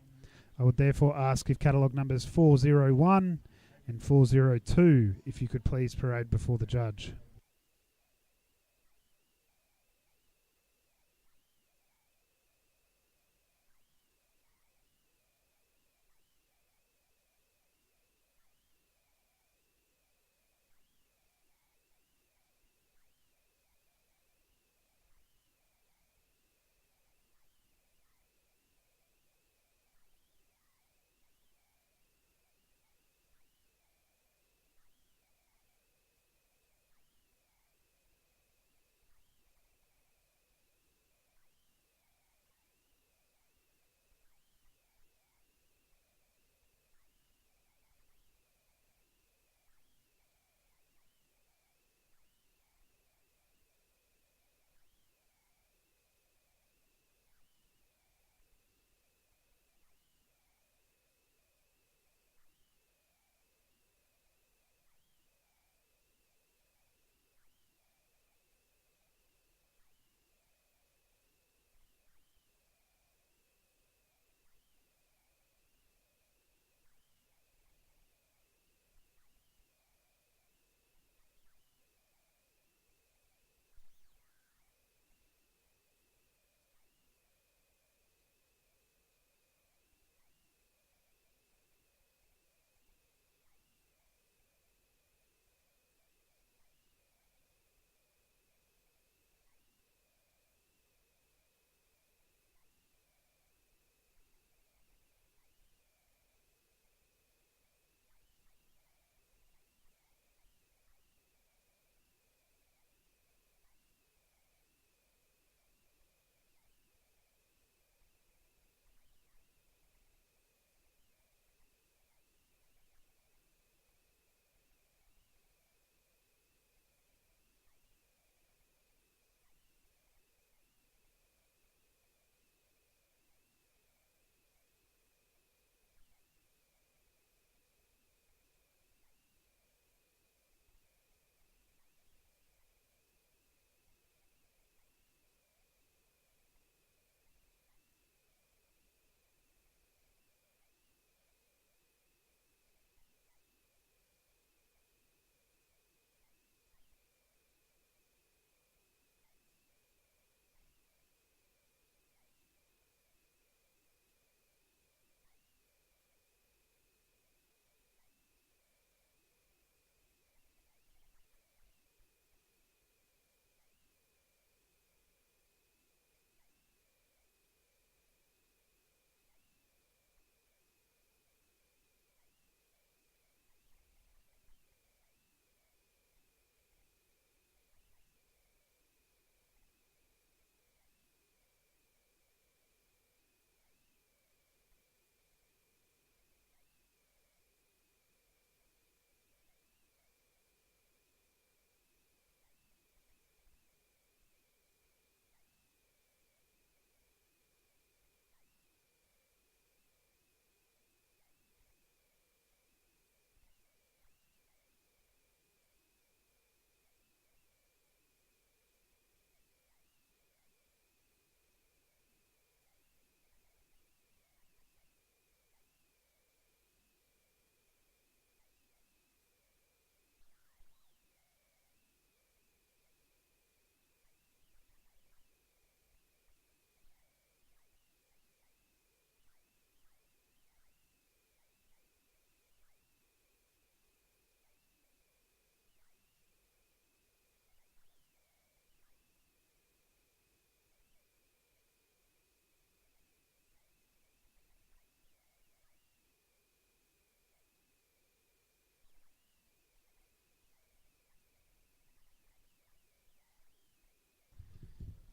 I would therefore ask if catalogue numbers 401 and 402, if you could please parade before the judge.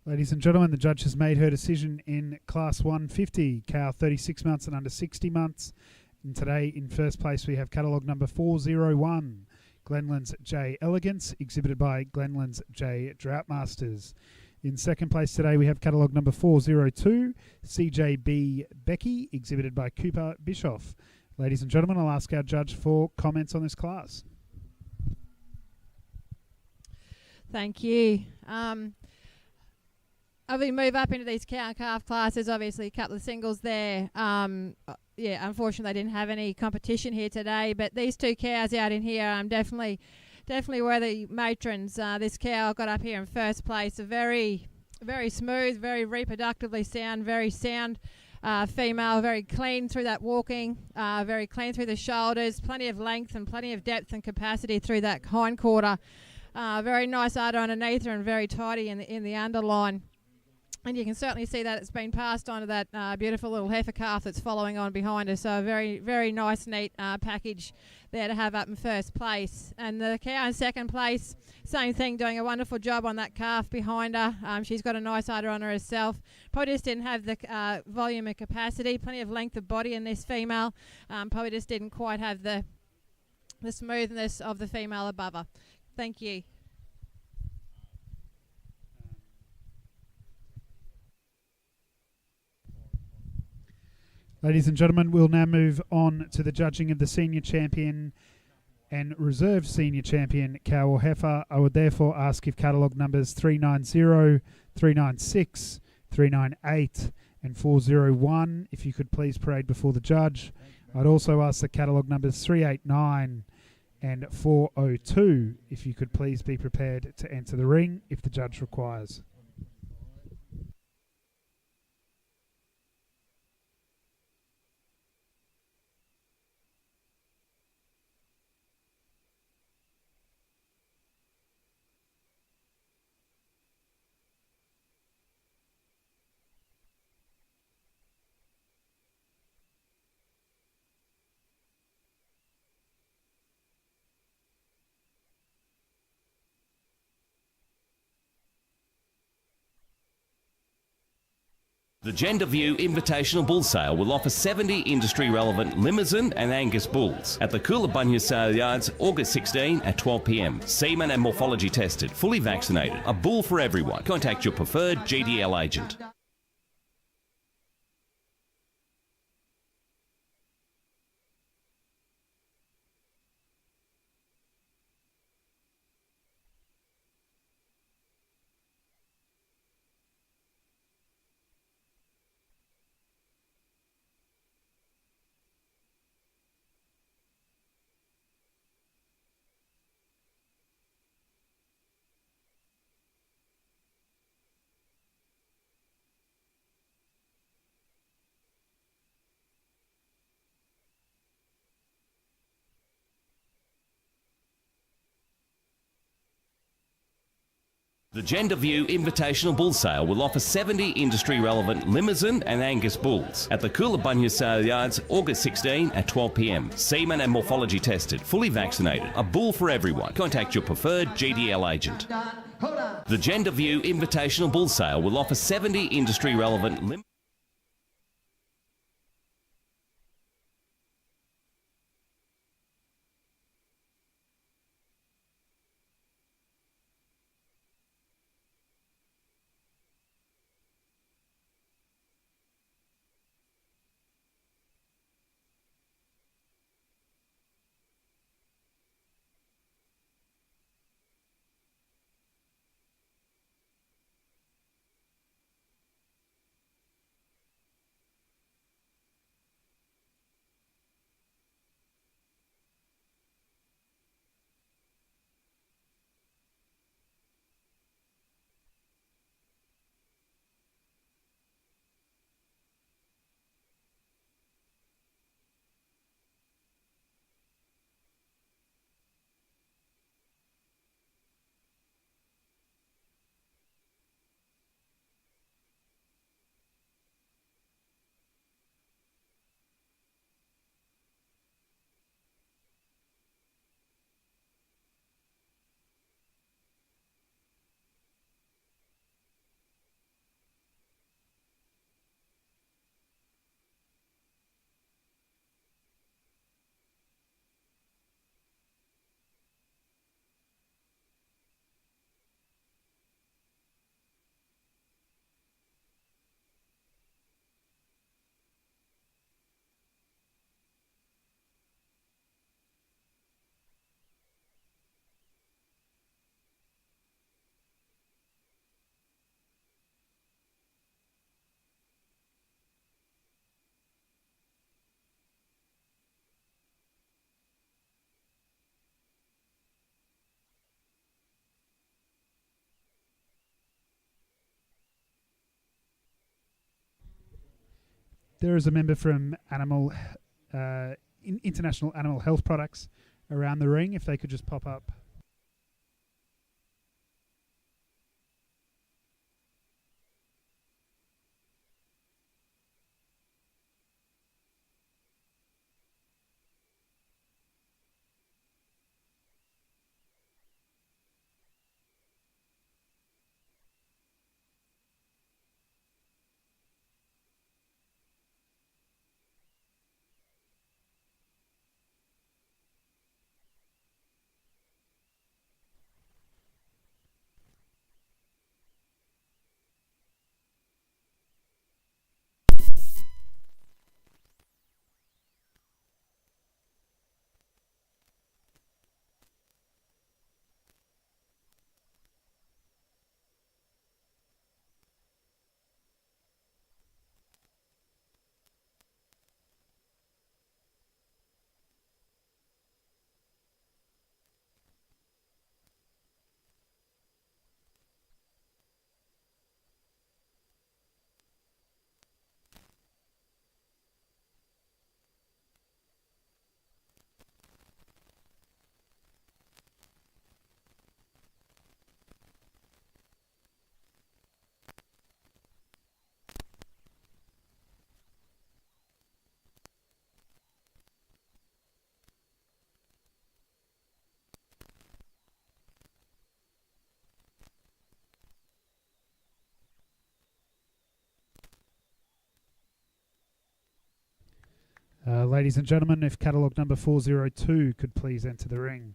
Ladies and gentlemen, the judge has made her decision in Class 150, cow 36 months and under 60 months. And today in first place we have catalogue number 401, Glenland's J Elegance, exhibited by Glenland's J Droughtmasters. In second place today we have catalogue number 402, CJB Becky, exhibited by Cooper Bischoff. Ladies and gentlemen, I'll ask our judge for comments on this class. Thank you. As we move up into these cow and calf classes, obviously a couple of singles there. Unfortunately, they didn't have any competition here today, but these two cows out in here, definitely worthy matrons. This cow got up here in first place. A very, very smooth, very reproductively sound, very sound female, very clean through that walking, very clean through the shoulders, plenty of length and plenty of depth and capacity through that hind quarter. Very nice udder underneath her and very tidy in the underline. And you can certainly see that it's been passed on to that beautiful little heifer calf that's following on behind her. So a very, very nice, neat package there to have up in first place. And the cow in second place, same thing, doing a wonderful job on that calf behind her. She's got a nice udder on her herself. Probably just didn't have the volume and capacity, plenty of length of body in this female. Probably just didn't quite have the smoothness of the female above her. Thank you. Ladies and gentlemen, we'll now move on to the judging of the senior champion and reserve senior champion cow or heifer. I would therefore ask if catalogue numbers 390, 396, 398 and 401, if you could please parade before the judge. I'd also ask the catalogue numbers 389 and 402, if you could please be prepared to enter the ring if the judge requires. The Gender View Invitational Bull Sale will offer 70 industry-relevant Limousin and Angus bulls at the Coolabunga Sale Yards, August 16 at 12 p.m. Semen and morphology tested, fully vaccinated. A bull for everyone. Contact your preferred GDL agent. The Gender View Invitational Bull Sale will offer 70 industry-relevant Limousin and Angus bulls at the Coolabunga Sale Yards, August 16 at 12 p.m. Semen and morphology tested, fully vaccinated. A bull for everyone. Contact your preferred GDL agent. The Gender View Invitational Bull Sale will offer 70 industry-relevant There is a member from International Animal Health Products around the ring. If they could just pop up. Ladies and gentlemen, if catalogue number 402 could please enter the ring.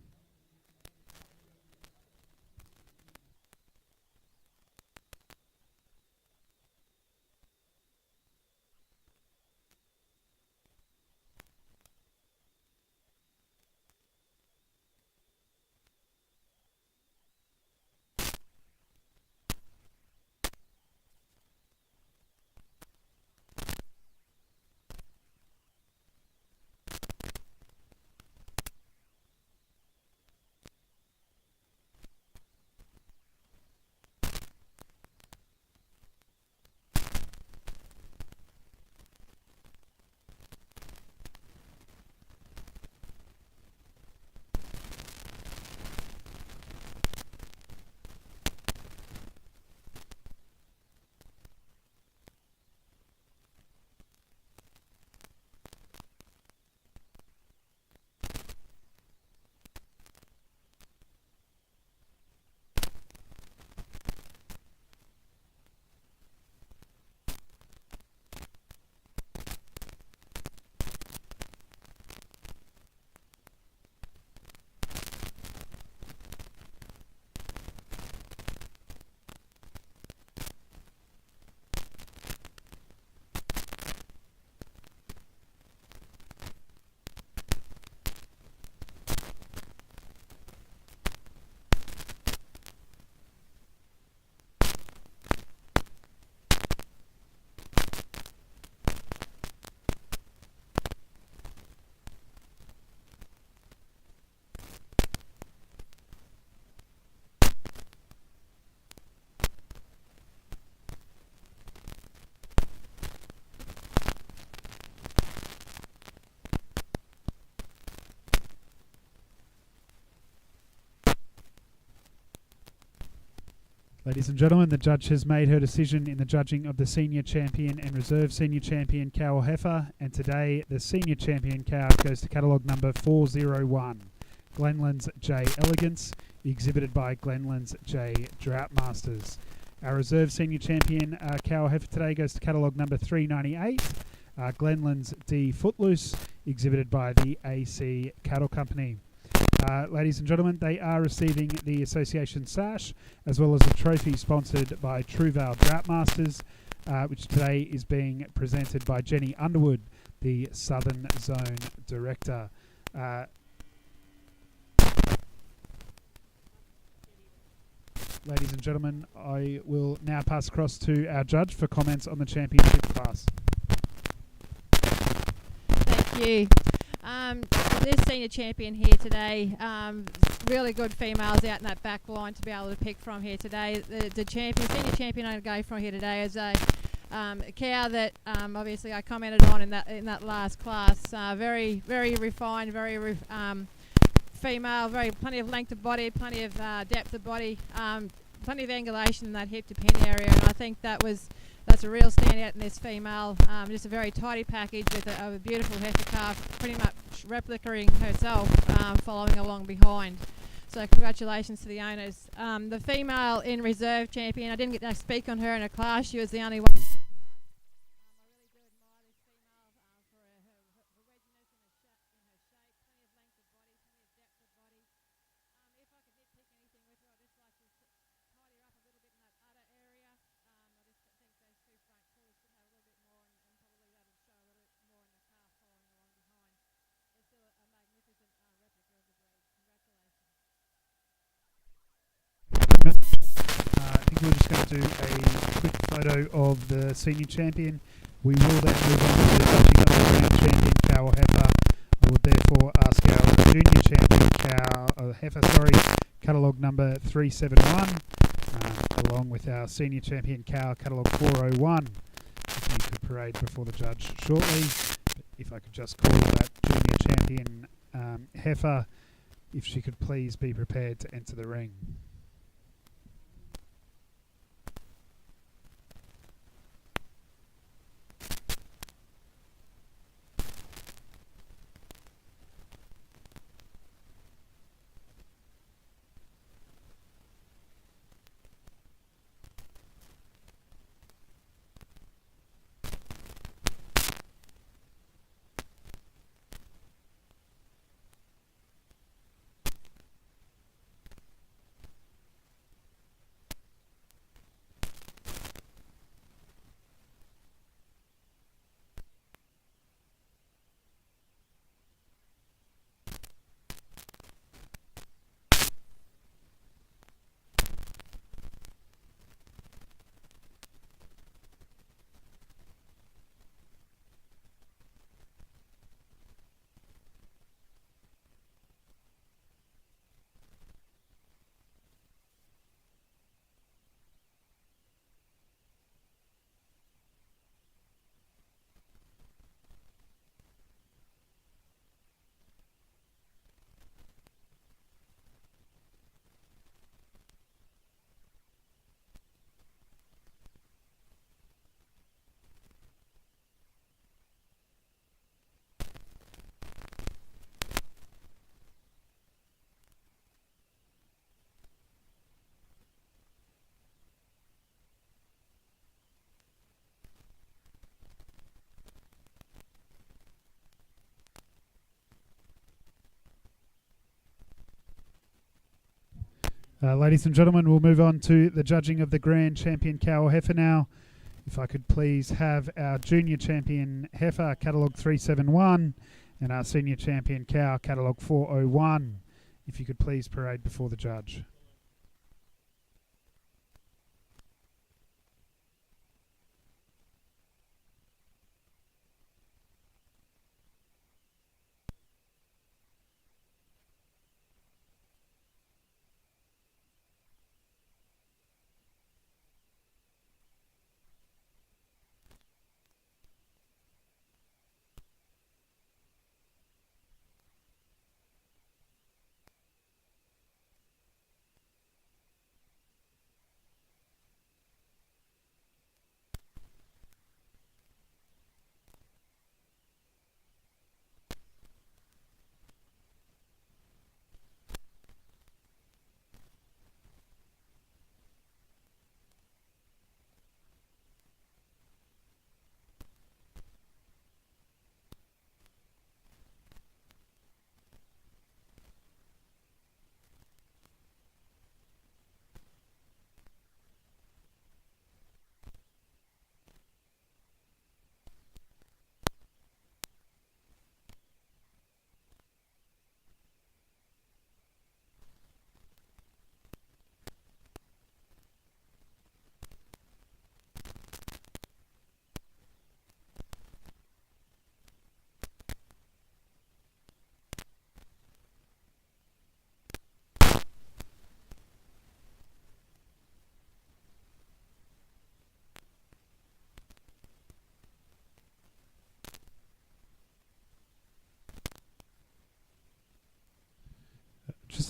Ladies and gentlemen, the judge has made her decision in the judging of the senior champion and reserve senior champion cow or heifer, and today the senior champion cow goes to catalogue number 401, Glenlands J Elegance, exhibited by Glenlands J Droughtmasters. Our reserve senior champion cow or heifer today goes to catalogue number 398, Glenlands D Footloose, exhibited by the AC Cattle Company. Ladies and gentlemen, they are receiving the association sash as well as a trophy sponsored by Truval Droughtmasters, which today is being presented by Jenny Underwood, the Southern Zone Director. Ladies and gentlemen, I will now pass across to our judge for comments on the championship class. Thank you. This senior champion here today, really good females out in that back line to be able to pick from here today. The senior champion I'm going to go from here today is a A cow that obviously I commented on in that last class. Very refined, female, plenty of length of body, plenty of depth of body, plenty of angulation in that hip to pin area, and I think that's a real standout in this female. Just a very tidy package with a beautiful heifer calf, pretty much replicating herself, following along behind. So congratulations to the owners. The female in reserve champion, I didn't get to speak on her in a class. She was the only one. I really do admire this female for her wedginess and her shape, plenty of length of body, plenty of depth of body. If I could nitpick anything with her, I'd just like to tidy her up a little bit in that udder area. I just think those two front pulls should have a little bit more, and probably that would show a little bit more in the calf following along behind. They're still a magnificent replica of the breed. Congratulations. I think we're just going to do a quick photo of the senior champion. We will then move on to the judging of the grand champion cow or heifer. I will therefore ask our junior champion cow or heifer, catalogue number 371, along with our senior champion cow, catalogue 401. If you could parade before the judge shortly. But if I could just call that junior champion heifer, if she could please be prepared to enter the ring. Ladies and gentlemen, we'll move on to the judging of the grand champion cow or heifer now. If I could please have our junior champion heifer, catalogue 371, and our senior champion cow, catalogue 401. If you could please parade before the judge.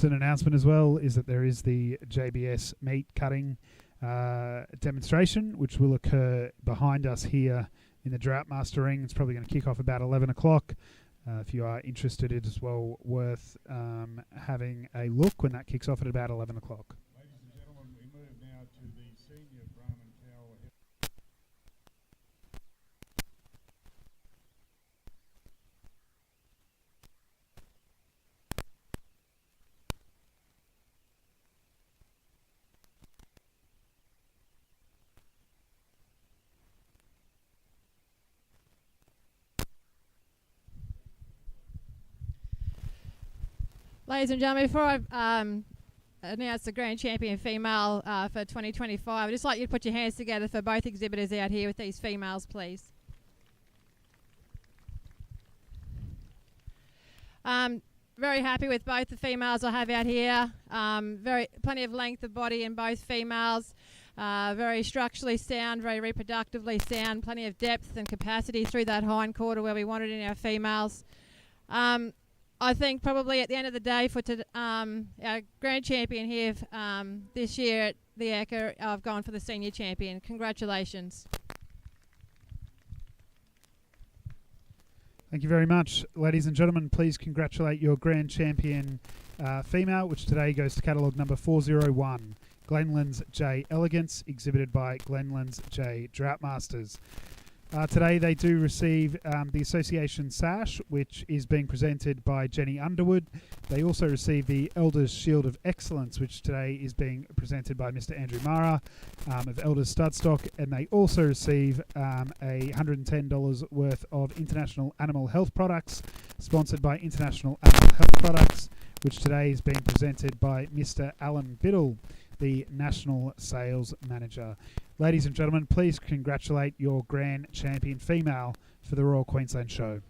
Just an announcement as well is that there is the JBS meat cutting demonstration, which will occur behind us here in the Droughtmaster ring. It's probably going to kick off about 11 o'clock. If you are interested, it is well worth having a look when that kicks off at about 11 o'clock. Ladies and gentlemen, we move now to the senior Brahman cow. Ladies and gentlemen, before I announce the grand champion female for 2025, I'd just like you to put your hands together for both exhibitors out here with these females, please. Very happy with both the females I have out here. Plenty of length of body in both females. Very structurally sound, very reproductively sound. Plenty of depth and capacity through that hind quarter where we wanted in our females. I think probably at the end of the day for our grand champion here this year at the ECA, I've gone for the senior champion. Congratulations. Thank you very much. Ladies and gentlemen, please congratulate your grand champion female, which today goes to catalogue number 401, Glenlands J Elegance, exhibited by Glenlands J Droughtmasters. Today they do receive the Association Sash, which is being presented by Jenny Underwood. They also receive the Elders Shield of Excellence, which today is being presented by Mr. Andrew Mara of Elders Studstock. And they also receive $110 worth of International Animal Health Products, sponsored by International Animal Health Products, which today is being presented by Mr. Alan Biddle, the National Sales Manager. Ladies and gentlemen, please congratulate your grand champion female for the Royal Queensland Show.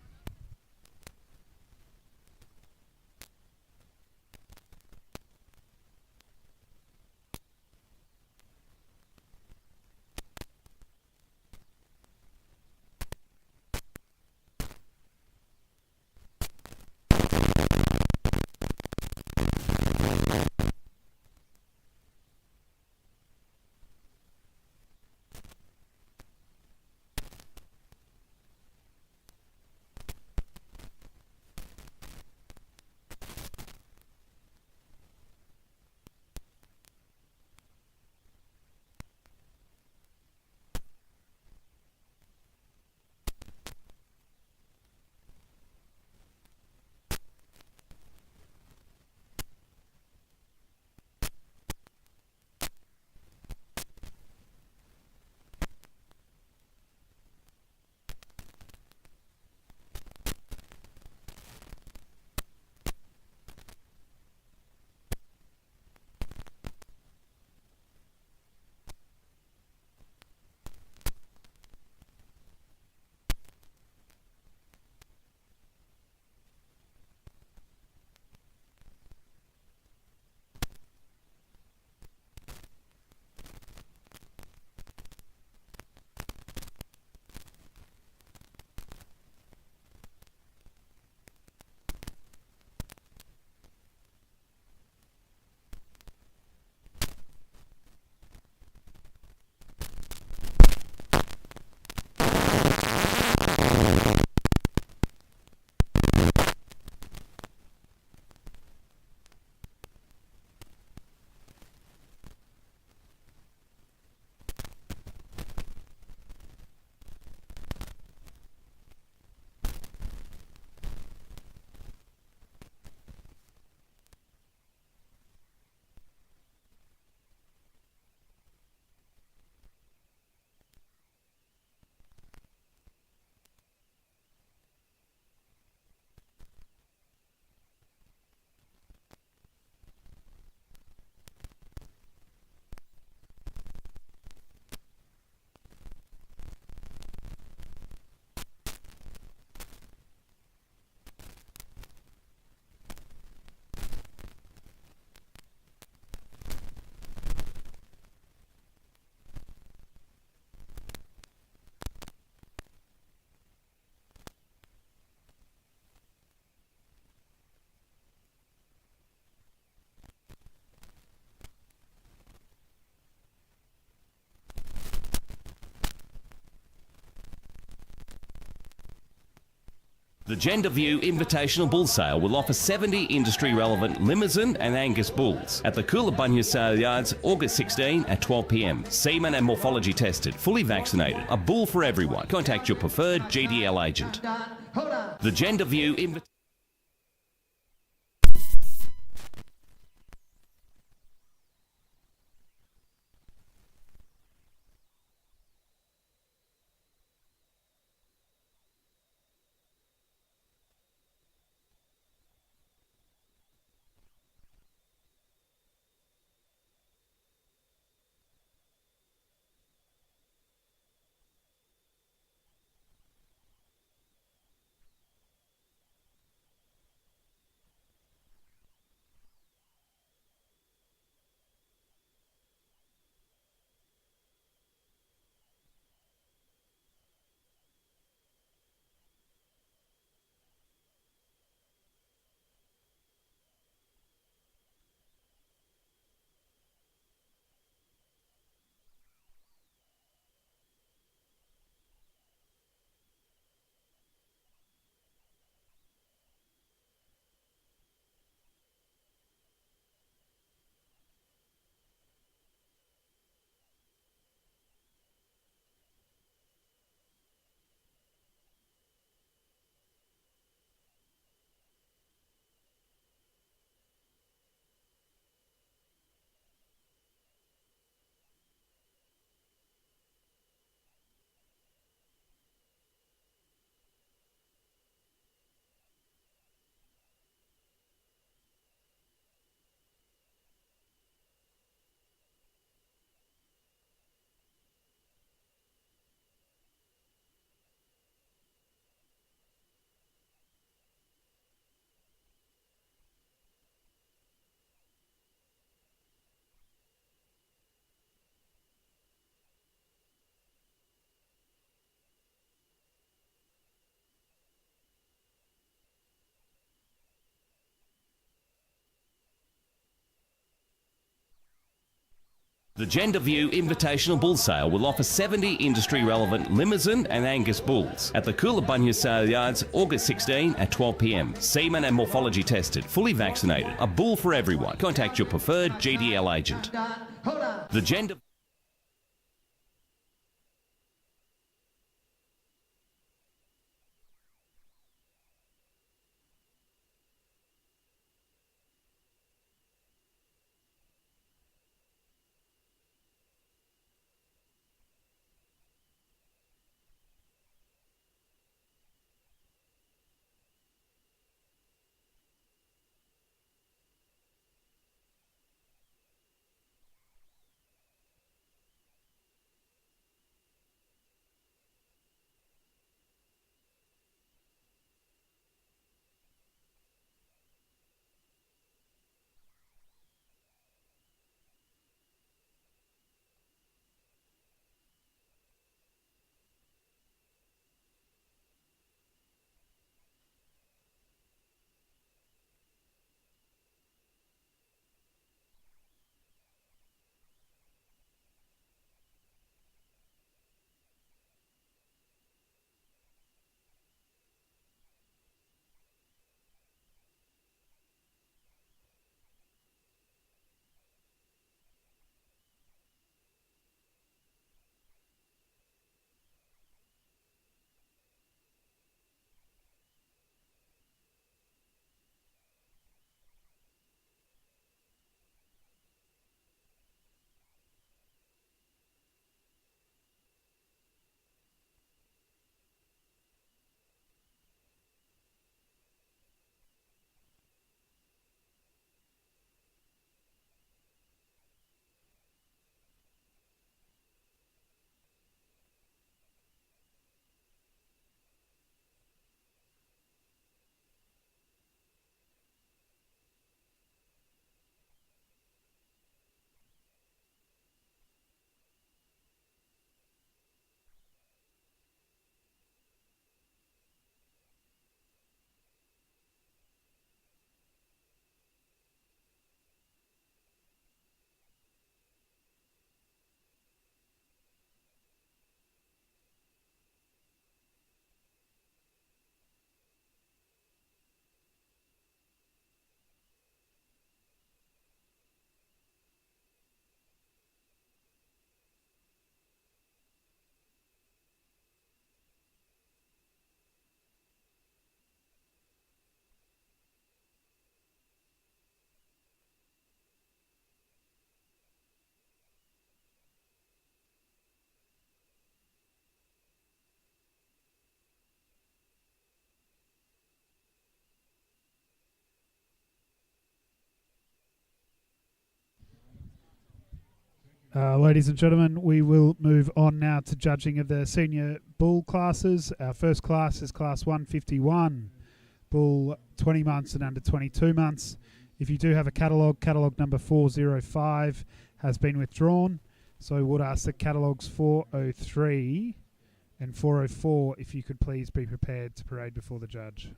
The Gender View Invitational Bull Sale will offer 70 industry-relevant Limousin and Angus bulls at the Coolabunnya Sale Yards, August 16 at 12 p.m. Semen and morphology tested, fully vaccinated. A bull for everyone. Contact your preferred GDL agent. The Gender View Invitational... The Gender View Invitational Bull Sale will offer 70 industry-relevant Limousin and Angus bulls at the Coolabunnya Sale Yards, August 16 at 12 p.m. Semen and morphology tested, fully vaccinated. A bull for everyone. Contact your preferred GDL agent. The Gender... Ladies and gentlemen, we will move on now to judging of the senior bull classes. Our first class is class 151, bull 20 months and under 22 months. If you do have a catalogue number 405 has been withdrawn. So we would ask that catalogues 403 and 404, if you could please be prepared to parade before the judge.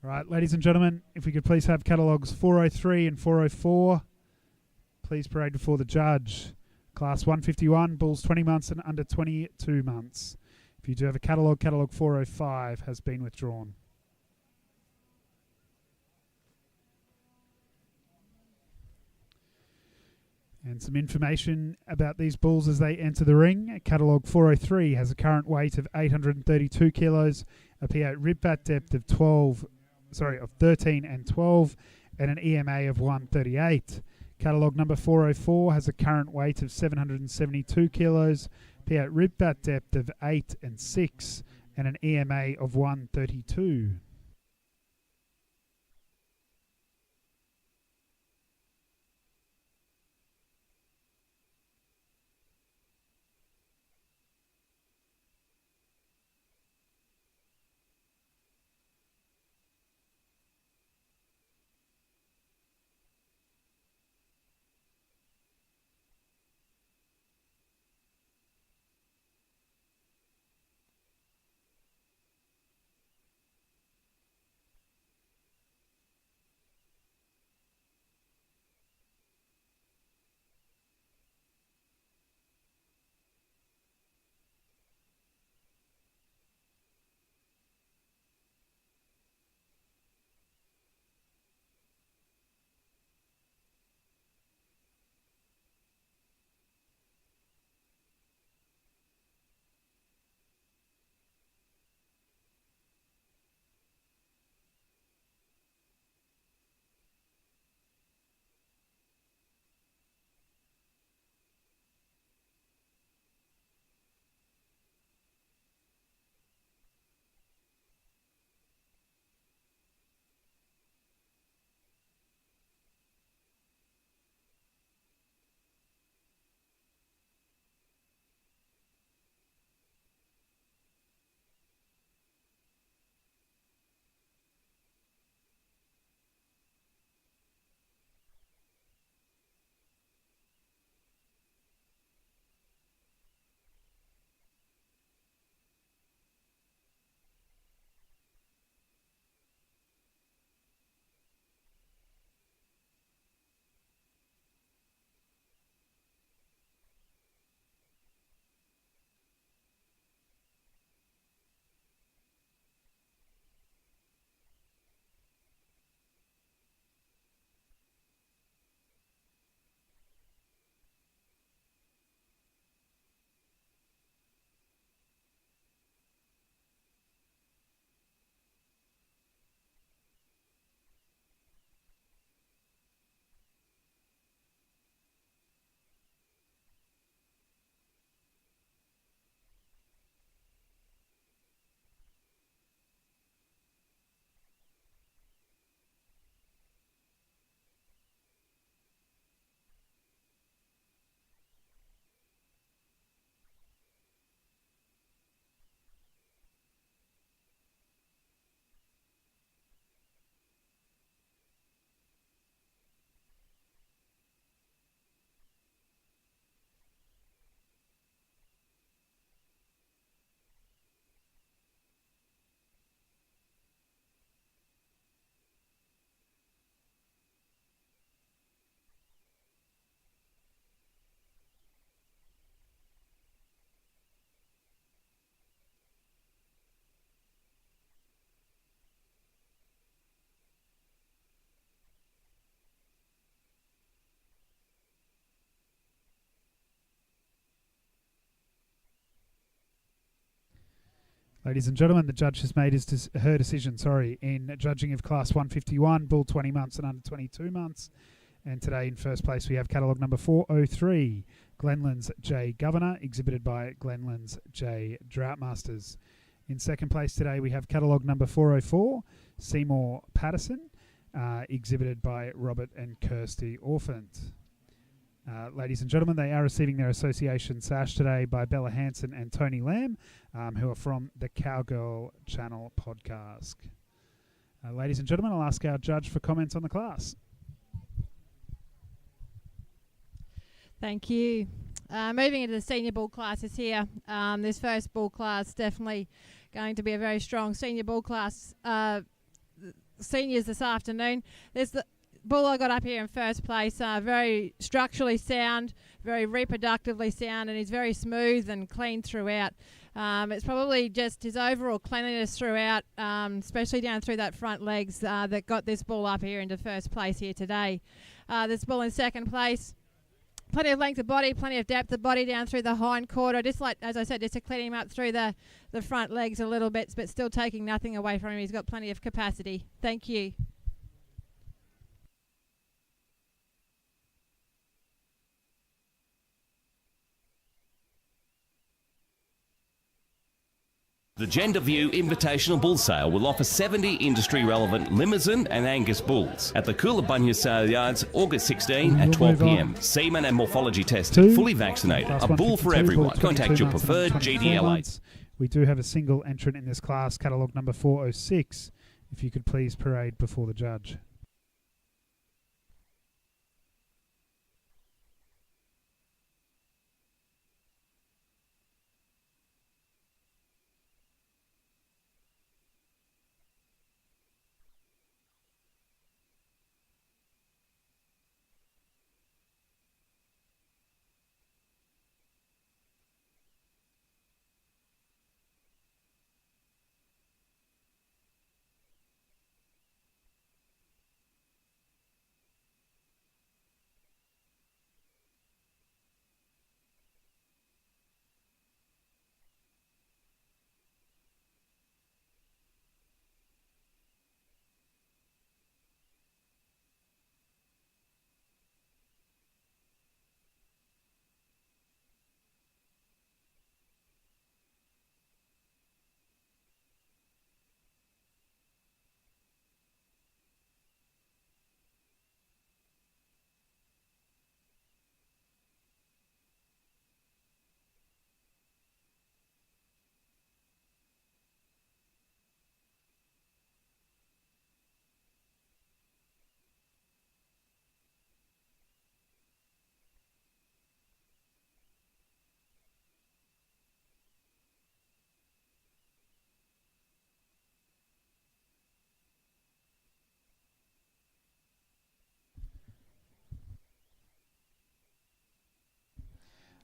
All right, ladies and gentlemen, if we could please have catalogues 403 and 404, please parade before the judge. Class 151, bulls 20 months and under 22 months. If you do have a catalogue 405 has been withdrawn. And some information about these bulls as they enter the ring. Catalogue 403 has a current weight of 832 kilos, a P8 rib fat depth of 13 and 12, and an EMA of 138. Catalogue number 404 has a current weight of 772 kilos, P8 rib fat depth of 8 and 6, and an EMA of 132. Ladies and gentlemen, the judge has made her decision, in judging of Class 151, bull 20 months and under 22 months. And today in first place we have catalogue number 403, Glenlands J Governor, exhibited by Glenlands J Droughtmasters. In second place today we have catalogue number 404, Seymour Patterson, exhibited by Robert and Kirsty Orphant. Ladies and gentlemen, they are receiving their association sash today by Bella Hansen and Tony Lamb, who are from the Cowgirl Channel podcast. Ladies and gentlemen, I'll ask our judge for comments on the class. Thank you. Moving into the senior bull classes here. This first bull class definitely going to be a very strong senior bull class. Seniors this afternoon. There's the bull I got up here in first place, very structurally sound, very reproductively sound, and he's very smooth and clean throughout. It's probably just his overall cleanliness throughout, especially down through that front legs, that got this bull up here into first place here today. This bull in second place, plenty of length of body, plenty of depth of body down through the hind quarter. Just like, as I said, just to clean him up through the front legs a little bit, but still taking nothing away from him. He's got plenty of capacity. Thank you. The Gender View Invitational Bull Sale will offer 70 industry-relevant Limousin and Angus bulls at the Coolabunga Sale Yards, August 16 at 12 p.m. Semen and morphology tested, fully vaccinated. A bull for everyone. Contact your preferred GDLA. We do have a single entrant in this class, catalogue number 406. If you could please parade before the judge.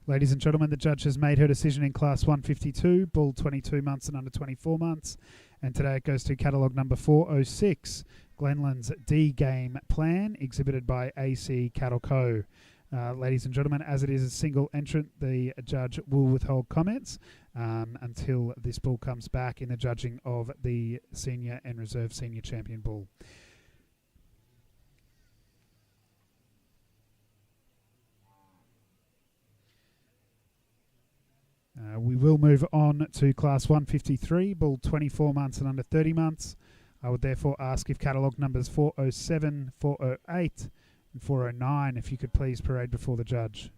Ladies and gentlemen, the judge has made her decision in Class 152, bull 22 months and under 24 months. And today it goes to catalogue number 406, Glenlands D Game Plan, exhibited by AC Cattle Co. Ladies and gentlemen, as it is a single entrant, the judge will withhold comments until this bull comes back in the judging of the senior and reserve senior champion bull. We will move on to Class 153, bull 24 months and under 30 months. I would therefore ask if catalogue numbers 407, 408 and 409, if you could please parade before the judge.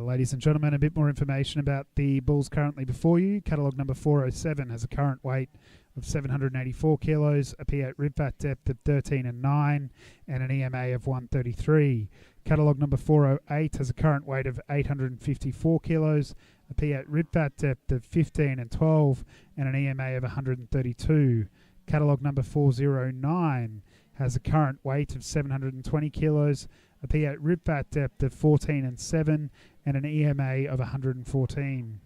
Ladies and gentlemen, a bit more information about the bulls currently before you. Catalogue number 407 has a current weight of 784 kilos, a P8 rib fat depth of 13 and 9, and an EMA of 133. Catalogue number 408 has a current weight of 854 kilos, a P8 rib fat depth of 15 and 12, and an EMA of 132. Catalogue number 409 has a current weight of 720 kilos, a P8 rib fat depth of 14 and 7, and an EMA of 114.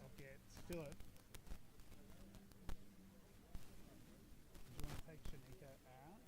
I'll get Philip. Do you want to take Shanika out?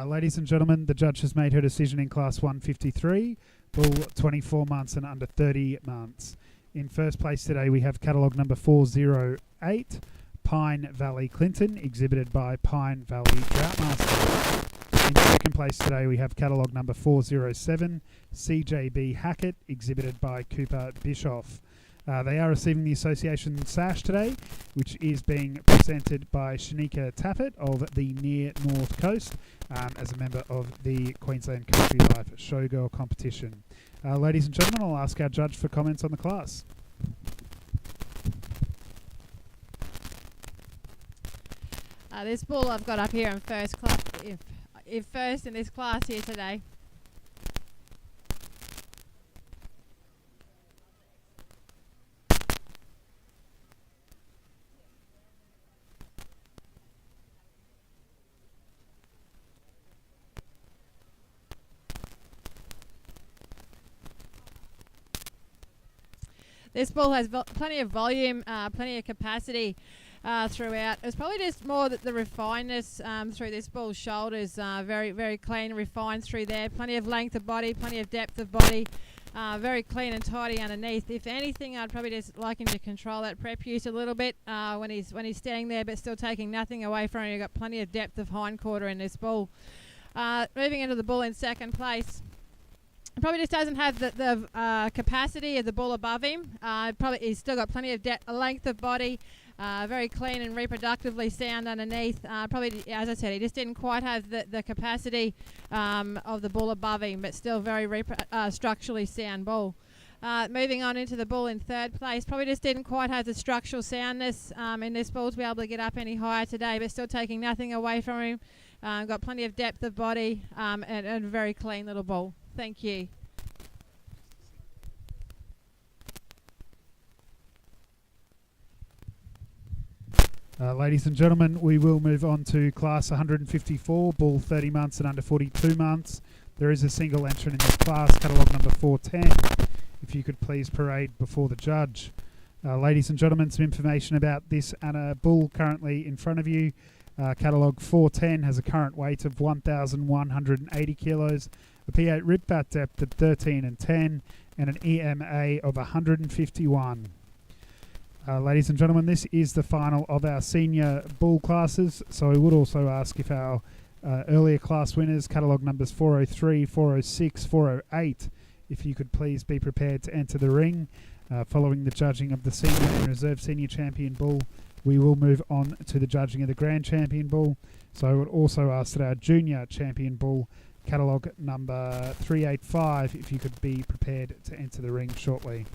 Ladies and gentlemen, the judge has made her decision in Class 153, bull 24 months and under 30 months. In first place today we have catalogue number 408, Pine Valley Clinton, exhibited by Pine Valley Droughtmaster. In second place today we have catalogue number 407, CJB Hackett, exhibited by Cooper Bischoff. They are receiving the association sash today, which is being presented by Shanika Taffet of the Near North Coast as a member of the Queensland Country Life Showgirl competition. Ladies and gentlemen, I'll ask our judge for comments on the class. This bull I've got up here in first class, if first in this class here today. This bull has plenty of volume, plenty of capacity throughout. It's probably just more that the refinedness through this bull's shoulders, very, very clean, refined through there. Plenty of length of body, plenty of depth of body. Very clean and tidy underneath. If anything, I'd probably just like him to control that prep use a little bit when he's standing there, but still taking nothing away from him. You've got plenty of depth of hindquarter in this bull. Moving into the bull in second place. Probably just doesn't have the capacity of the bull above him. He's still got plenty of length of body. Very clean and reproductively sound underneath. Probably, as I said, he just didn't quite have the capacity of the bull above him, but still very structurally sound bull. Moving on into the bull in third place, probably just didn't quite have the structural soundness in this bull to be able to get up any higher today, but still taking nothing away from him. Got plenty of depth of body and a very clean little bull. Thank you. Ladies and gentlemen, we will move on to class 154, bull 30 months and under 42 months. There is a single entrant in this class, catalogue number 410. If you could please parade before the judge. Ladies and gentlemen, some information about this bull currently in front of you. Catalogue 410 has a current weight of 1,180 kilos, a P8 rib fat depth of 13 and 10, and an EMA of 151. Ladies and gentlemen, this is the final of our senior bull classes, so I would also ask if our earlier class winners, catalogue numbers 403, 406, 408, if you could please be prepared to enter the ring. Following the judging of the senior and reserve senior champion bull, we will move on to the judging of the grand champion bull. So I would also ask that our junior champion bull, catalogue number 385, if you could be prepared to enter the ring shortly.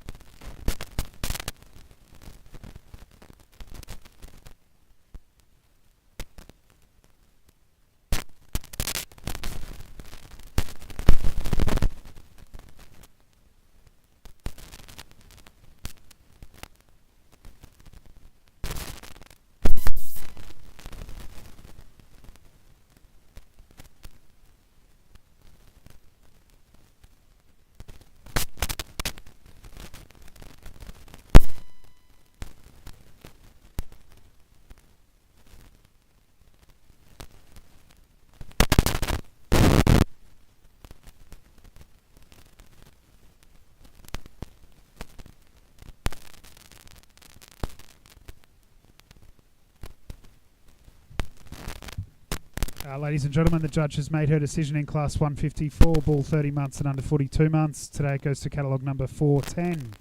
Ladies and gentlemen, the judge has made her decision in class 154, bull 30 months and under 42 months. Today it goes to catalogue number 410.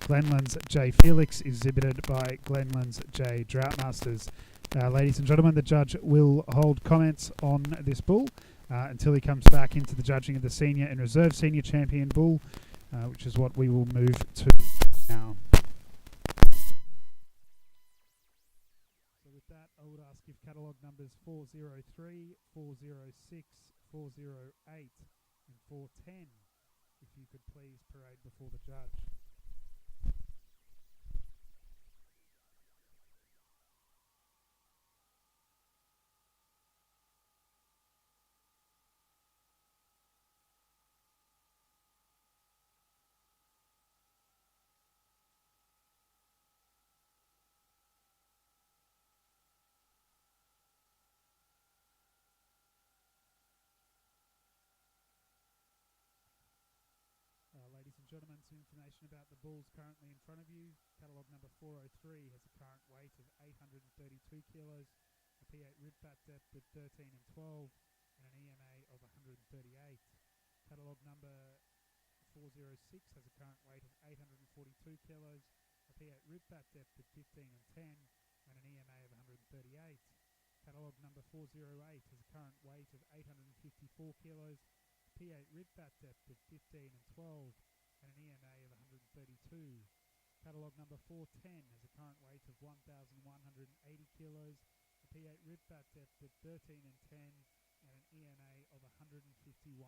Glenland's J. Felix, exhibited by Glenland's J. Droughtmasters. Ladies and gentlemen, the judge will hold comments on this bull until he comes back into the judging of the senior and reserve senior champion bull, which is what we will move to now. With that, I would ask if catalogue numbers 403, 406, 408 and 410, if you could please parade before the judge. Ladies and gentlemen, some information about the bulls currently in front of you. Catalogue number 403 has a current weight of 832 kilos, a P8 rib fat depth of 13 and 12, and an EMA of 138. Catalogue number 406 has a current weight of 842 kilos, a P8 rib fat depth of 15 and 10, and an EMA of 138. Catalogue number 408 has a current weight of 854 kilos, P8 rib fat depth of 15 and 12, and an EMA of 132. Catalogue number 410 has a current weight of 1,180 kilos, a P8 rib fat depth of 13 and 10, and an EMA of 151.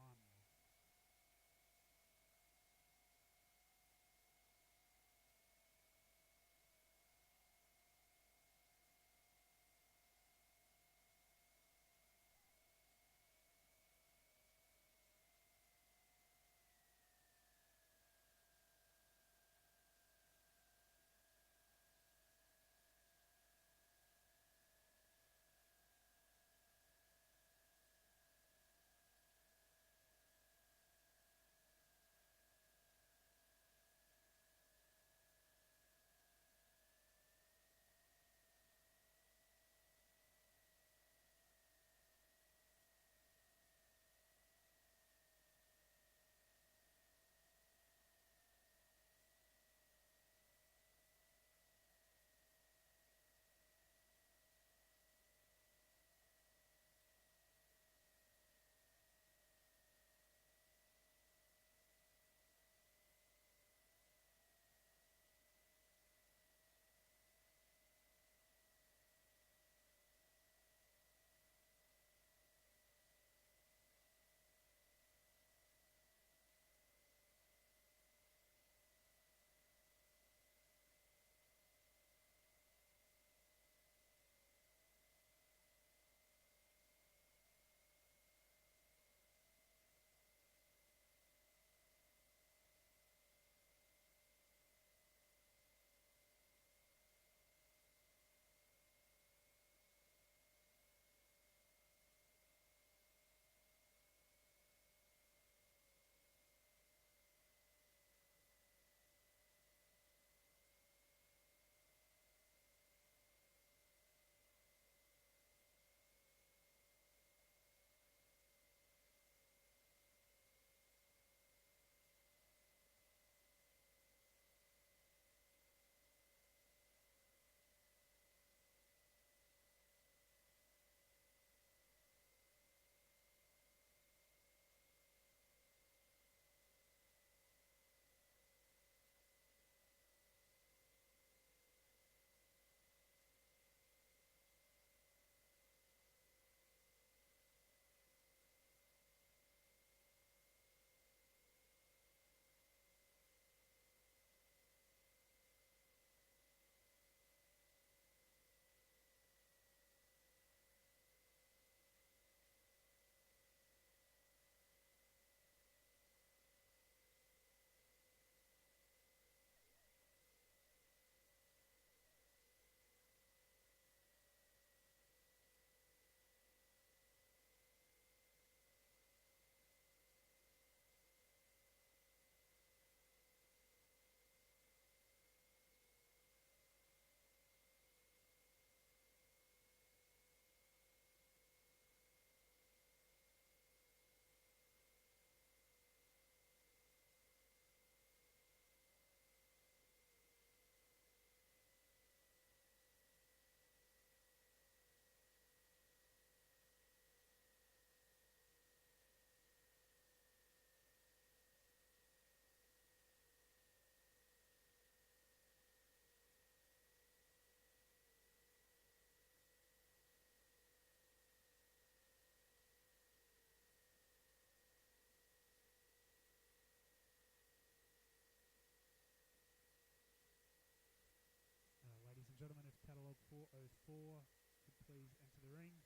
4:04 could please enter the ring.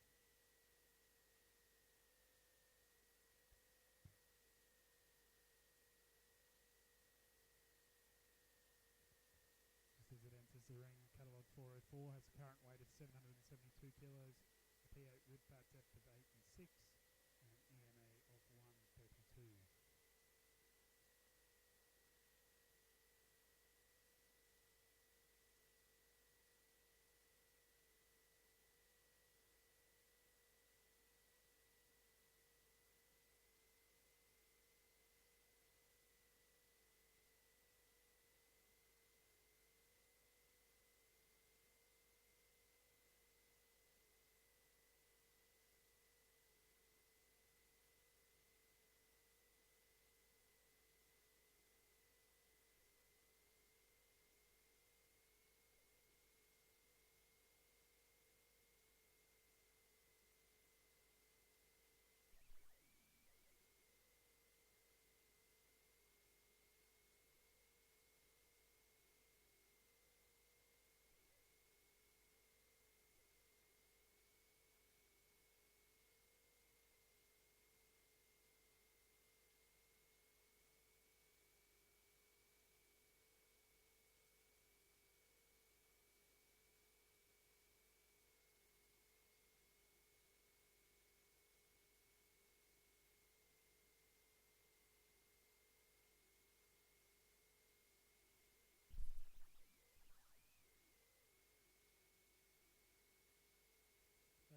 Just as it enters the ring, catalogue 4:04 has a current weight of 772 kilos, a P8 rib part depth of 8 and 6, and an EMA of 132.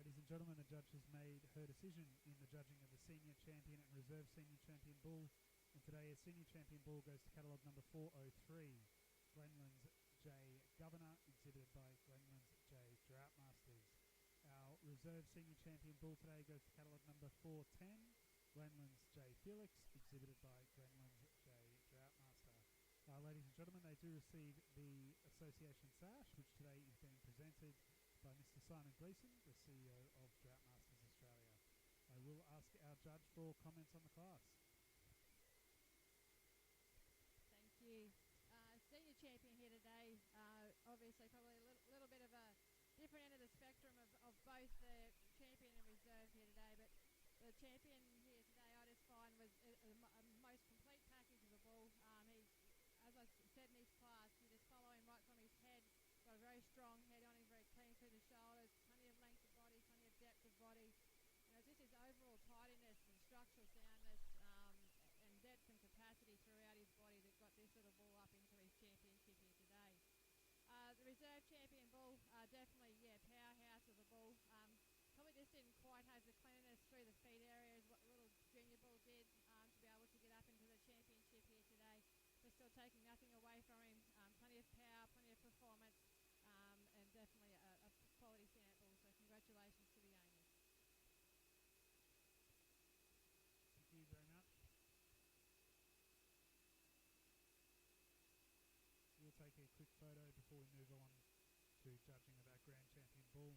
Ladies and gentlemen, the judge has made her decision in the judging of the Senior Champion and Reserve Senior Champion Bull. And today a Senior Champion Bull goes to catalogue number 403, Glenlands J. Governor, exhibited by Glenlands J. Droughtmasters. Our Reserve Senior Champion Bull today goes to catalogue number 410, Glenlands J. Felix, exhibited by Glenlands J. Droughtmaster. Ladies and gentlemen, they do receive the Association Sash, which today is being presented by Mr. Simon Gleeson, the CEO of Droughtmasters Australia. I will ask our judge for comments on the class. Thank you. Senior champion here today, obviously probably a little bit of a different end of the spectrum of both the champion and reserve here today, but the champion here today I just find was a most complete package of a bull. He, as I said in his class, you just follow him right from his head. Got a very strong head on him, very clean through the shoulders, plenty of length of body, plenty of depth of body. And it's just his overall tidiness and structural soundness and depth and capacity throughout his body that got this little bull up into his championship here today. The reserve champion bull, definitely, powerhouse of a bull. Probably just didn't quite have the cleanliness through the feet area as what the little junior bull did to be able to get up into the championship here today. But still taking nothing away from him. Plenty of power, plenty of performance, and definitely a quality standout bull. So congratulations to the owners. Thank you very much. We'll take a quick photo before we move on to judging of our Grand Champion Bull.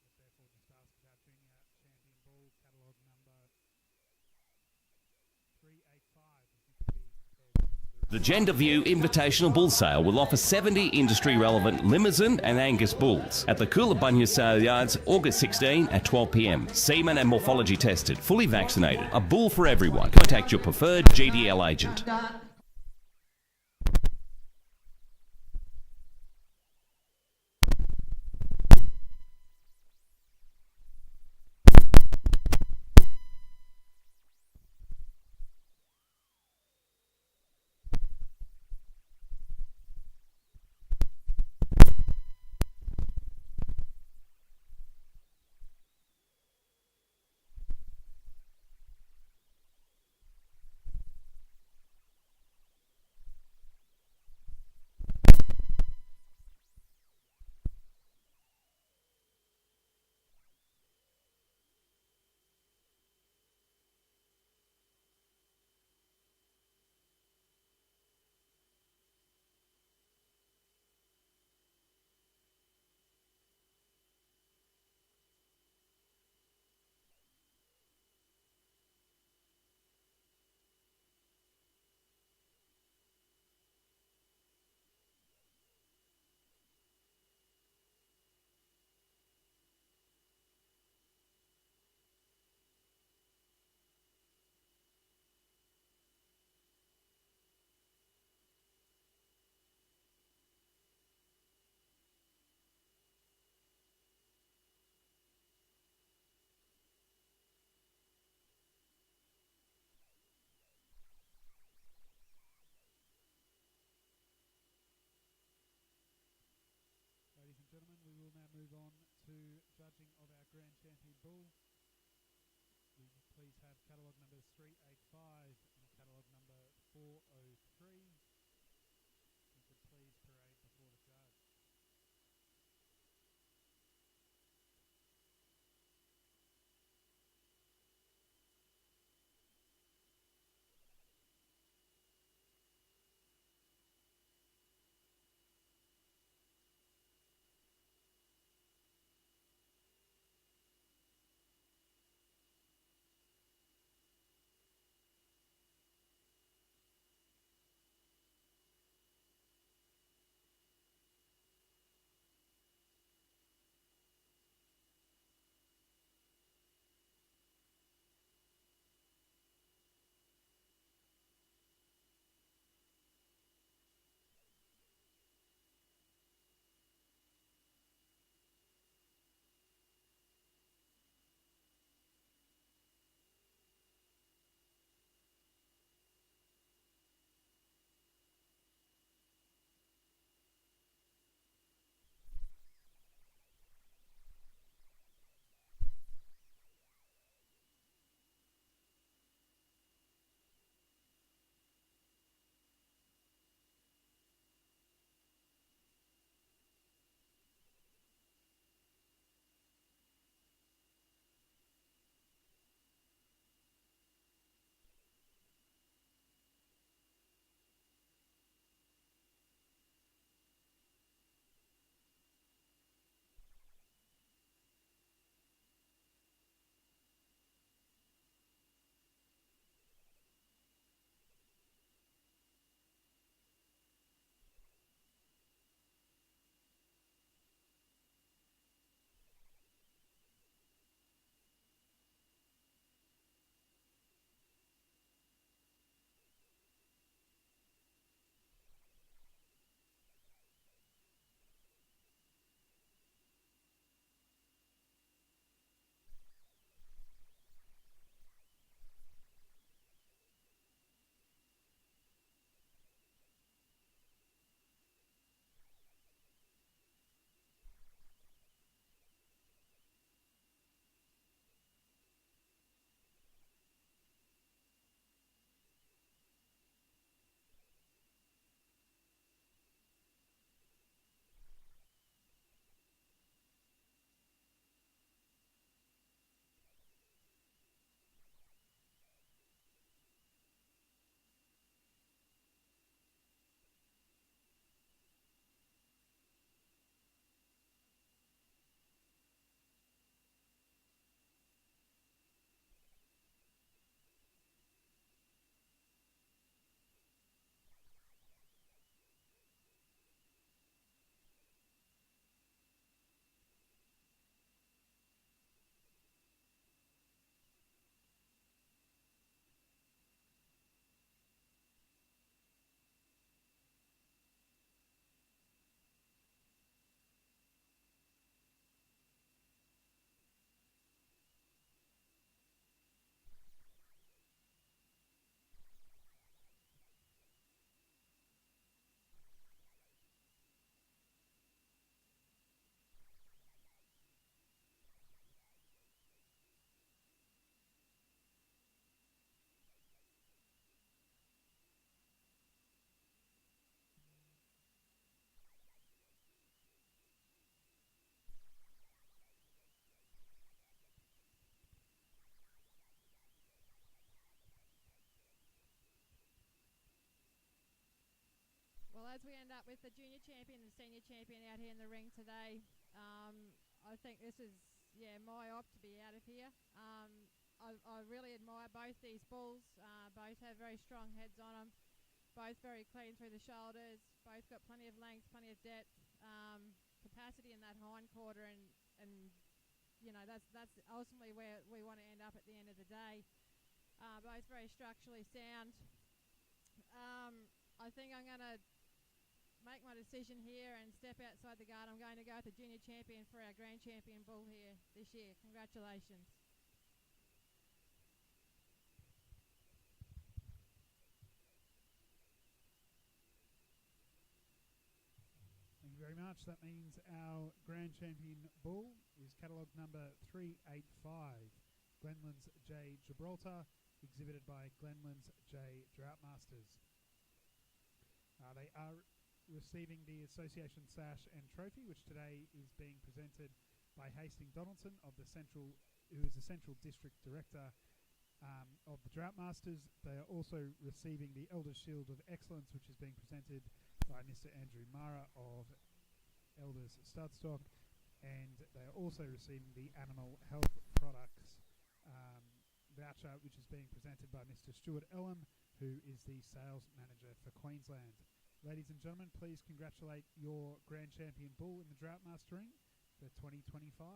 Let's therefore just ask our Junior Champion Bull, catalogue number 385, if you could be prepared. The Gender View Invitational Bull Sale will offer 70 industry-relevant Limousin and Angus bulls at the Coolabunga Sale Yards, August 16 at 12 p.m. Semen and morphology tested, fully vaccinated. A bull for everyone. Contact your preferred GDL agent. move on to judging of our Grand Champion Bull. We please have catalogue numbers 385 and catalogue number 403. You could please parade before the judge. Well, as we end up with the junior champion and senior champion out here in the ring today, I think this is, my op to be out of here. I really admire both these bulls. Both have very strong heads on them. Both very clean through the shoulders. Both got plenty of length, plenty of depth, capacity in that hind quarter, and that's ultimately where we want to end up at the end of the day. Both very structurally sound. I think I'm going to make my decision here and step outside the guard. I'm going to go with the junior champion for our grand champion bull here this year. Congratulations. Thank you very much. much. That means our grand champion bull is catalogue number 385, Glenlands J Gibraltar, exhibited by Glenlands J Droughtmasters. They are receiving the Association Sash and Trophy, which today is being presented by Hastings Donaldson, who is the Central District Director of the Droughtmasters. They are also receiving the Elders Shield of Excellence, which is being presented by Mr. Andrew Mara of Elders Studstock, and they are also receiving the Animal Health Products voucher, which is being presented by Mr. Stuart Ellum, who is the Sales Manager for Queensland. Ladies and gentlemen, please congratulate your Grand Champion Bull in the Droughtmaster ring for 2025.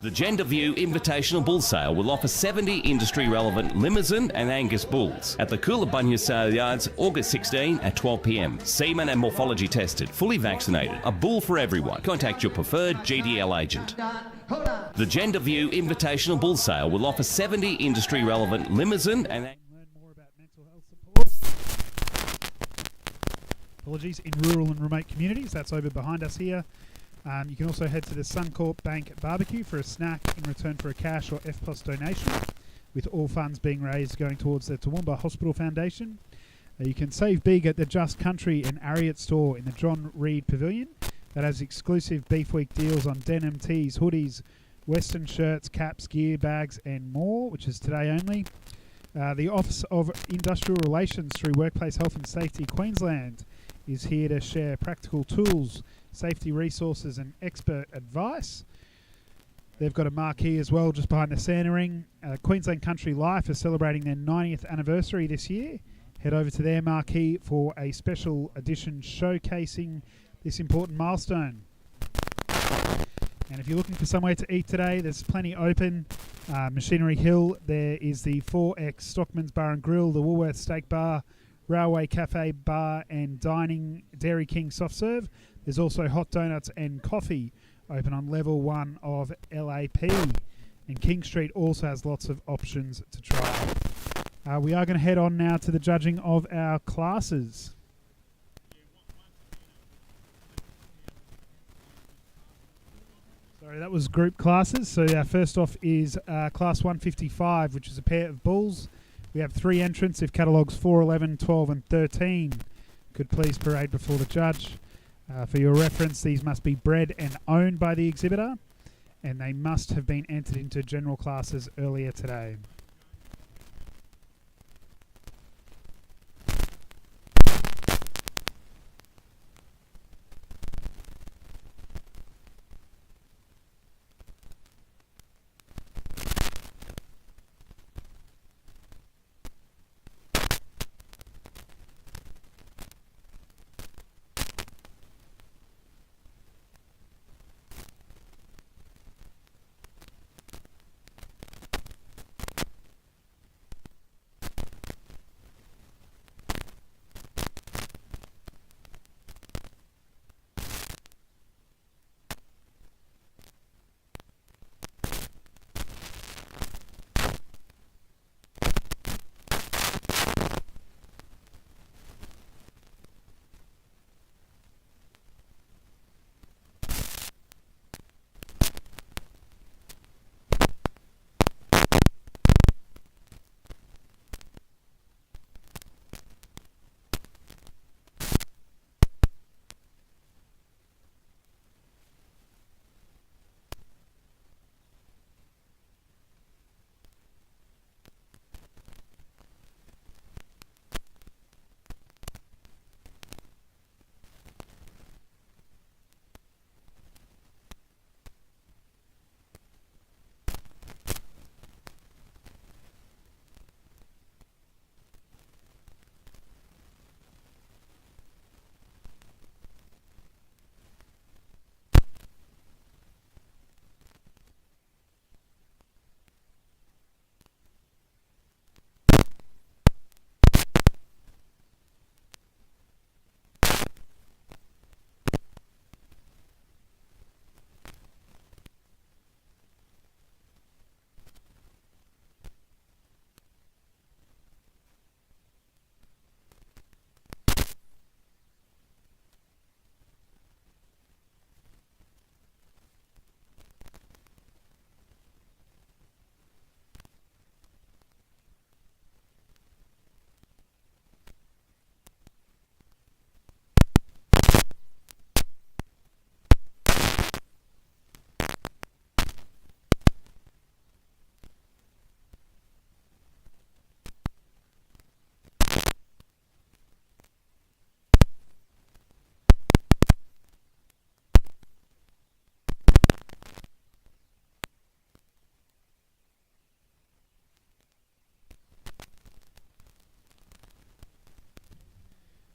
The Gender View Invitational Bull Sale will offer 70 industry-relevant Limousin and Angus bulls at the Coolabunga Sale Yards, August 16 at 12 p.m. Semen and morphology tested, fully vaccinated. A bull for everyone. Contact your preferred GDL agent. The Gender View Invitational Bull Sale will offer 70 industry-relevant Limousin and... Learn more about mental health support. Apologies, in rural and remote communities. That's over behind us here. You can also head to the Suncorp Bank Barbecue for a snack in return for a cash or FPOS donation, with all funds being raised going towards the Toowoomba Hospital Foundation. You can save big at the Just Country and Ariat store in the John Reed Pavilion. That has exclusive Beef Week deals on denim tees, hoodies, western shirts, caps, gear, bags and more, which is today only. The Office of Industrial Relations through Workplace Health and Safety Queensland is here to share practical tools, safety resources and expert advice. They've got a marquee as well just behind the Santa Ring. Queensland Country Life is celebrating their 90th anniversary this year. Head over to their marquee for a special edition showcasing this important milestone. And if you're looking for somewhere to eat today, there's plenty open. Machinery Hill, there is the 4X Stockman's Bar and Grill, the Woolworth Steak Bar, Railway Cafe Bar and Dining, Dairy King Soft Serve. There's also hot donuts and coffee open on level 1 of LAP. And King Street also has lots of options to try. We are going to head on now to the judging of our classes. Sorry, that was group classes. So first off is class 155, which is a pair of bulls. We have 3 entrants if catalogues 4, 11, 12 and 13 could please parade before the judge. For your reference, these must be bred and owned by the exhibitor, and they must have been entered into general classes earlier today.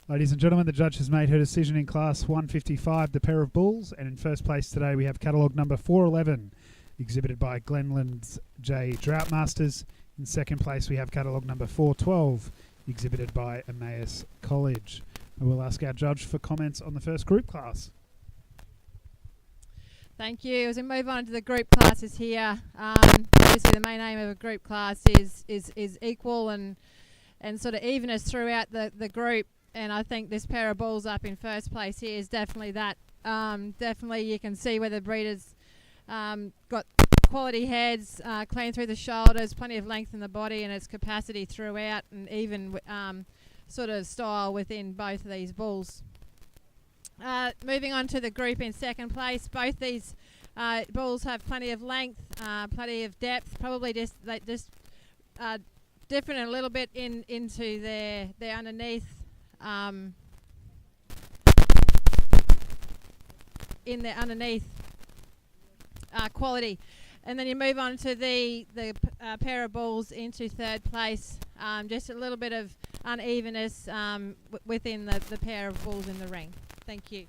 Ladies and gentlemen, the judge has made her decision in Class 155, the pair of bulls, and in first place today we have catalogue number 411, exhibited by Glenland's J. Droughtmasters. In second place we have catalogue number 412, exhibited by Emmaus College. I will ask our judge for comments on the first group class. Thank you. As we move on to the group classes here, obviously the main aim of a group class is equal and sort of evenness throughout the group. And I think this pair of bulls up in first place here is definitely that. Definitely you can see where the breeder's got quality heads, clean through the shoulders, plenty of length in the body and its capacity throughout, and even sort of style within both of these bulls. Moving on to the group in second place, both these bulls have plenty of length, plenty of depth, probably just different a little bit into their underneath. In their underneath quality, and then you move on to the pair of bulls into third place. Just a little bit of unevenness within the pair of bulls in the ring. Thank you.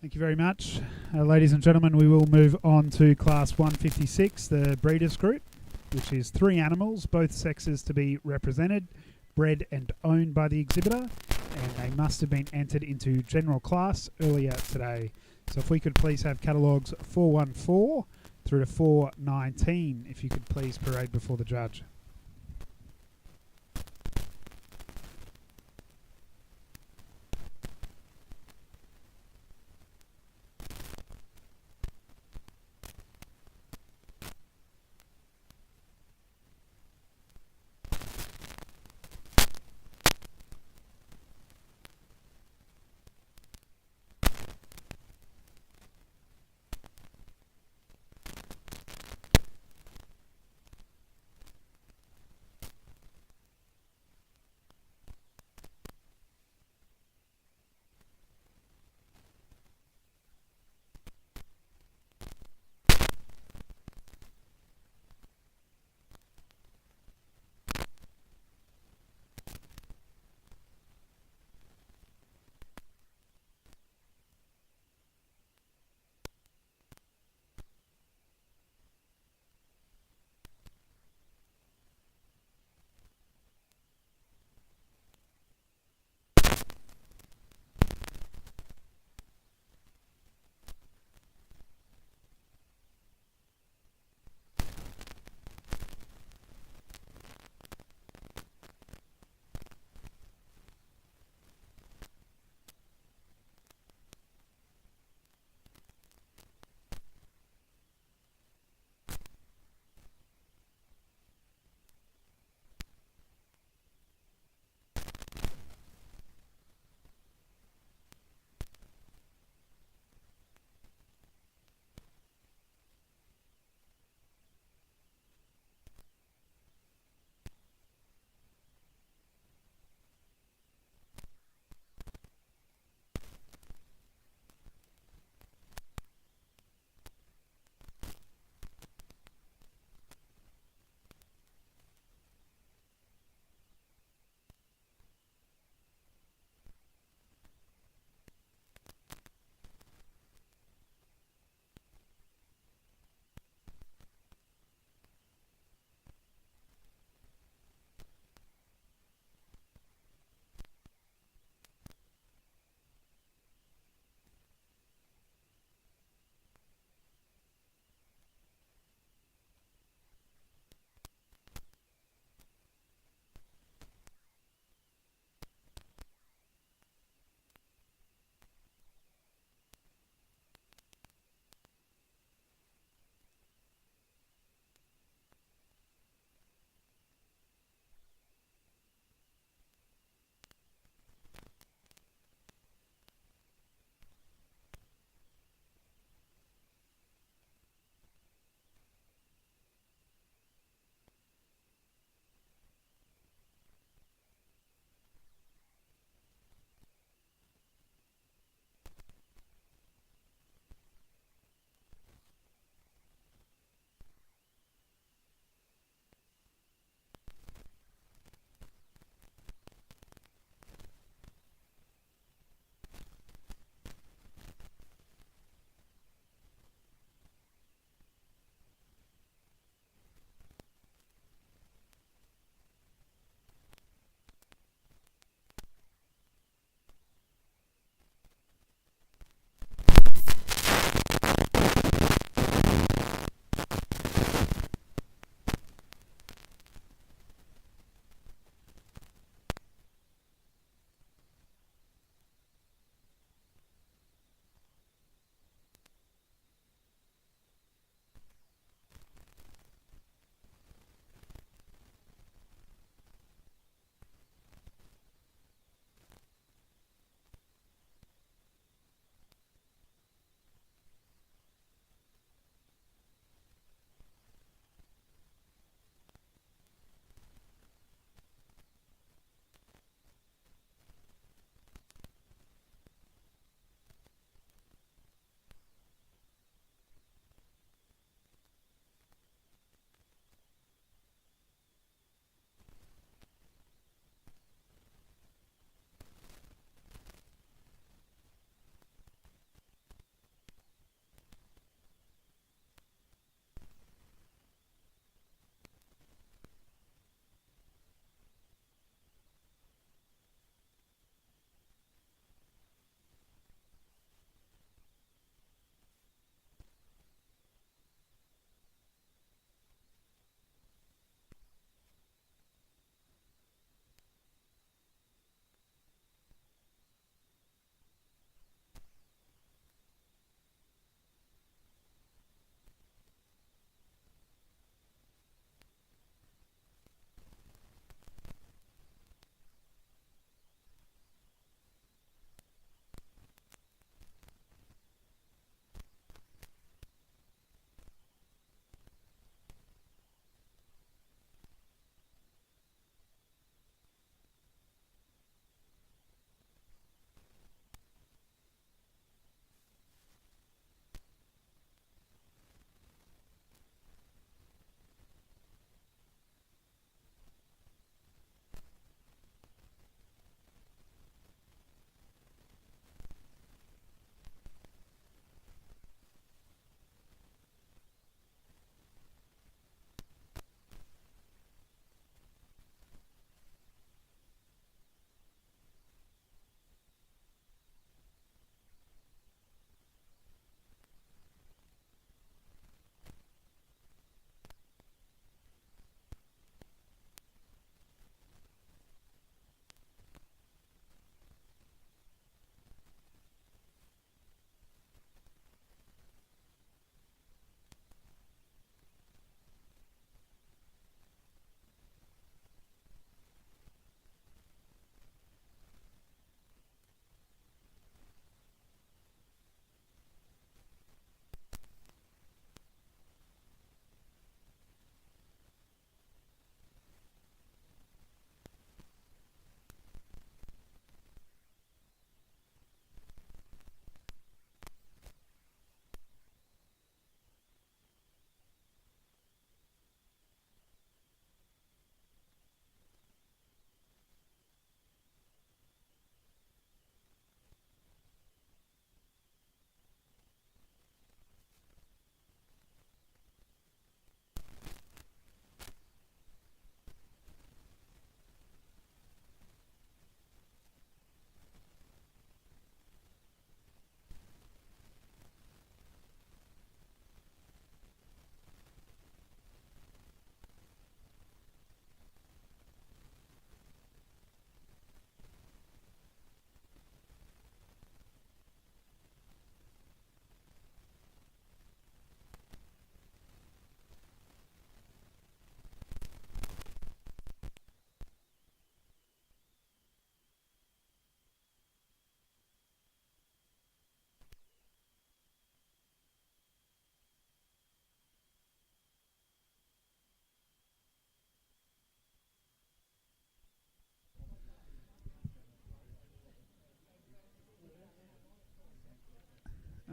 Thank you very much. Ladies and gentlemen, we will move on to Class 156, the Breeders' Group, which is 3 animals, both sexes to be represented, bred and owned by the exhibitor, and they must have been entered into general class earlier today. So if we could please have catalogues 414 through to 419, if you could please parade before the judge.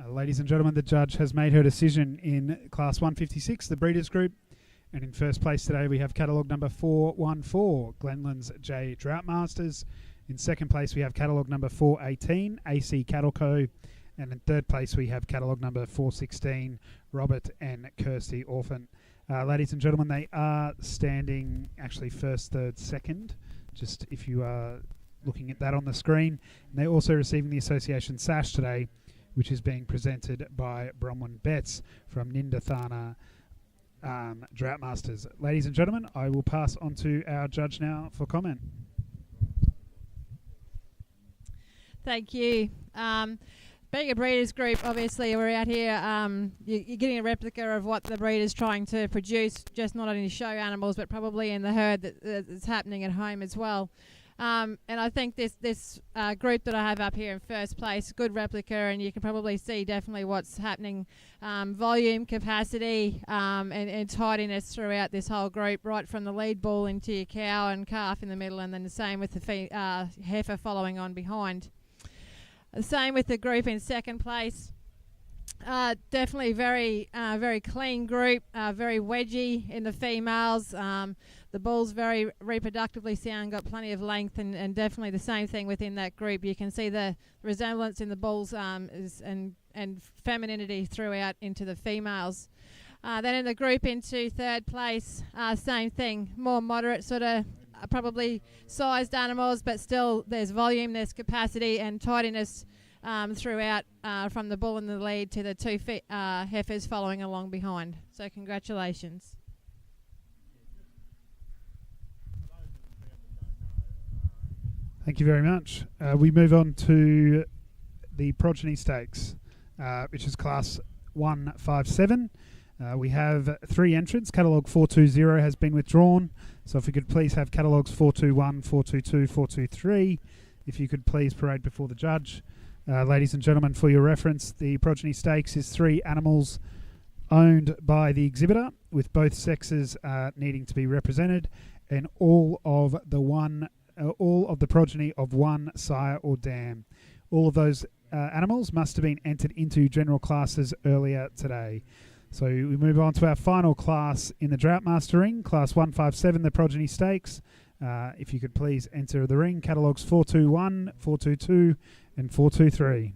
Ladies and gentlemen, the judge has made her decision in Class 156, the Breeders' Group. And in first place today, we have catalogue number 414, Glenland's J Droughtmasters. In second place, we have catalogue number 418, AC Cattle Co. And in third place, we have catalogue number 416, Robert and Kirsty Orphan. Ladies and gentlemen, they are standing actually first, third, second, just if you are looking at that on the screen. And they're also receiving the association sash today, which is being presented by Bronwyn Betts from Nindathana Droughtmasters. Ladies and gentlemen, I will pass on to our judge now for comment. Thank you. Being a breeders group, obviously we're out here, you're getting a replica of what the breeder's trying to produce, just not only show animals, but probably in the herd that's happening at home as well. And I think this group that I have up here in first place, good replica, and you can probably see definitely what's happening, volume, capacity, and tidiness throughout this whole group, right from the lead bull into your cow and calf in the middle, and then the same with the heifer following on behind. The same with the group in second place. Definitely very clean group, very wedgy in the females. The bull's very reproductively sound, got plenty of length, and definitely the same thing within that group. You can see the resemblance in the bulls and femininity throughout into the females. Then in the group into third place, same thing, more moderate sort of probably sized animals, but still there's volume, there's capacity and tidiness throughout from the bull in the lead to the two heifers following along behind. So congratulations. Thank you very much. We move on to the Progeny Stakes, which is Class 157. We have 3 entrants. Catalogue 420 has been withdrawn. So if we could please have catalogues 421, 422, 423. If you could please parade before the judge. Ladies and gentlemen, for your reference, the Progeny Stakes is 3 animals owned by the exhibitor, with both sexes needing to be represented, and all of the progeny of one sire or dam. All of those animals must have been entered into general classes earlier today. So we move on to our final class in the Droughtmaster ring, Class 157, the Progeny Stakes. If you could please enter the ring, catalogues 421, 422 and 423.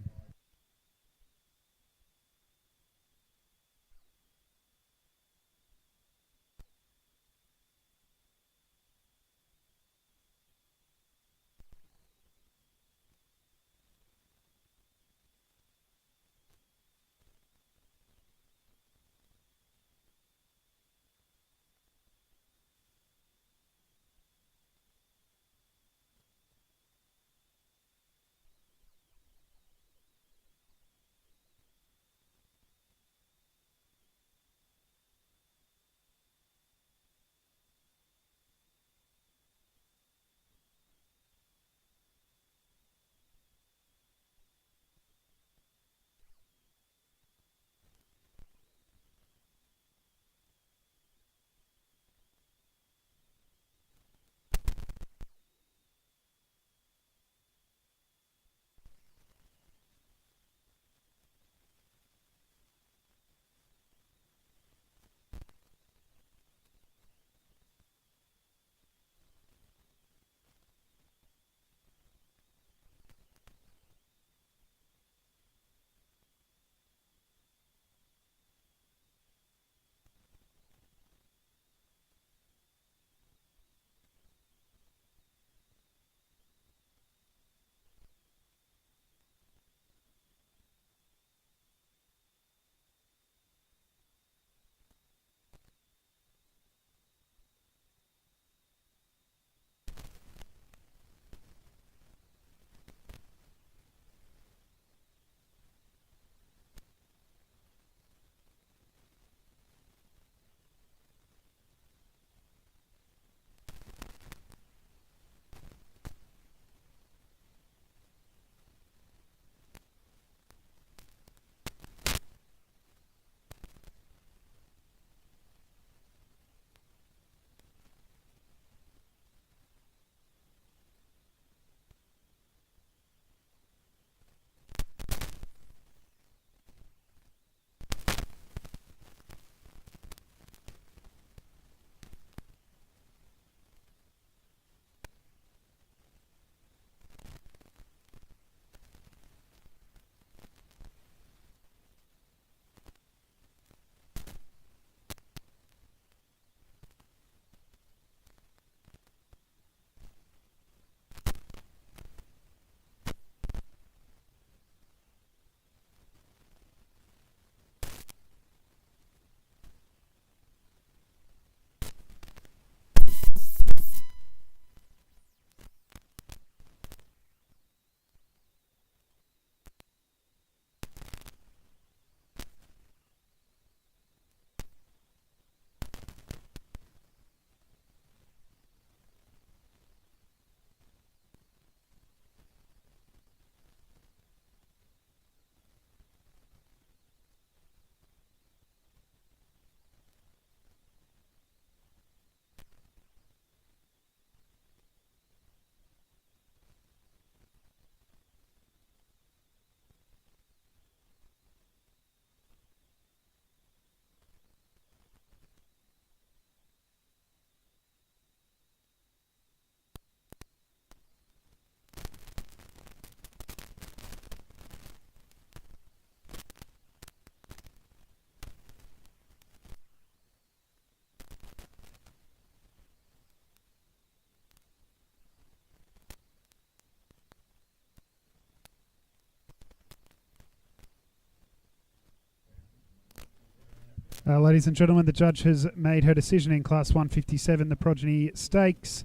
Ladies and gentlemen, the judge has made her decision in Class 157, the Progeny Stakes.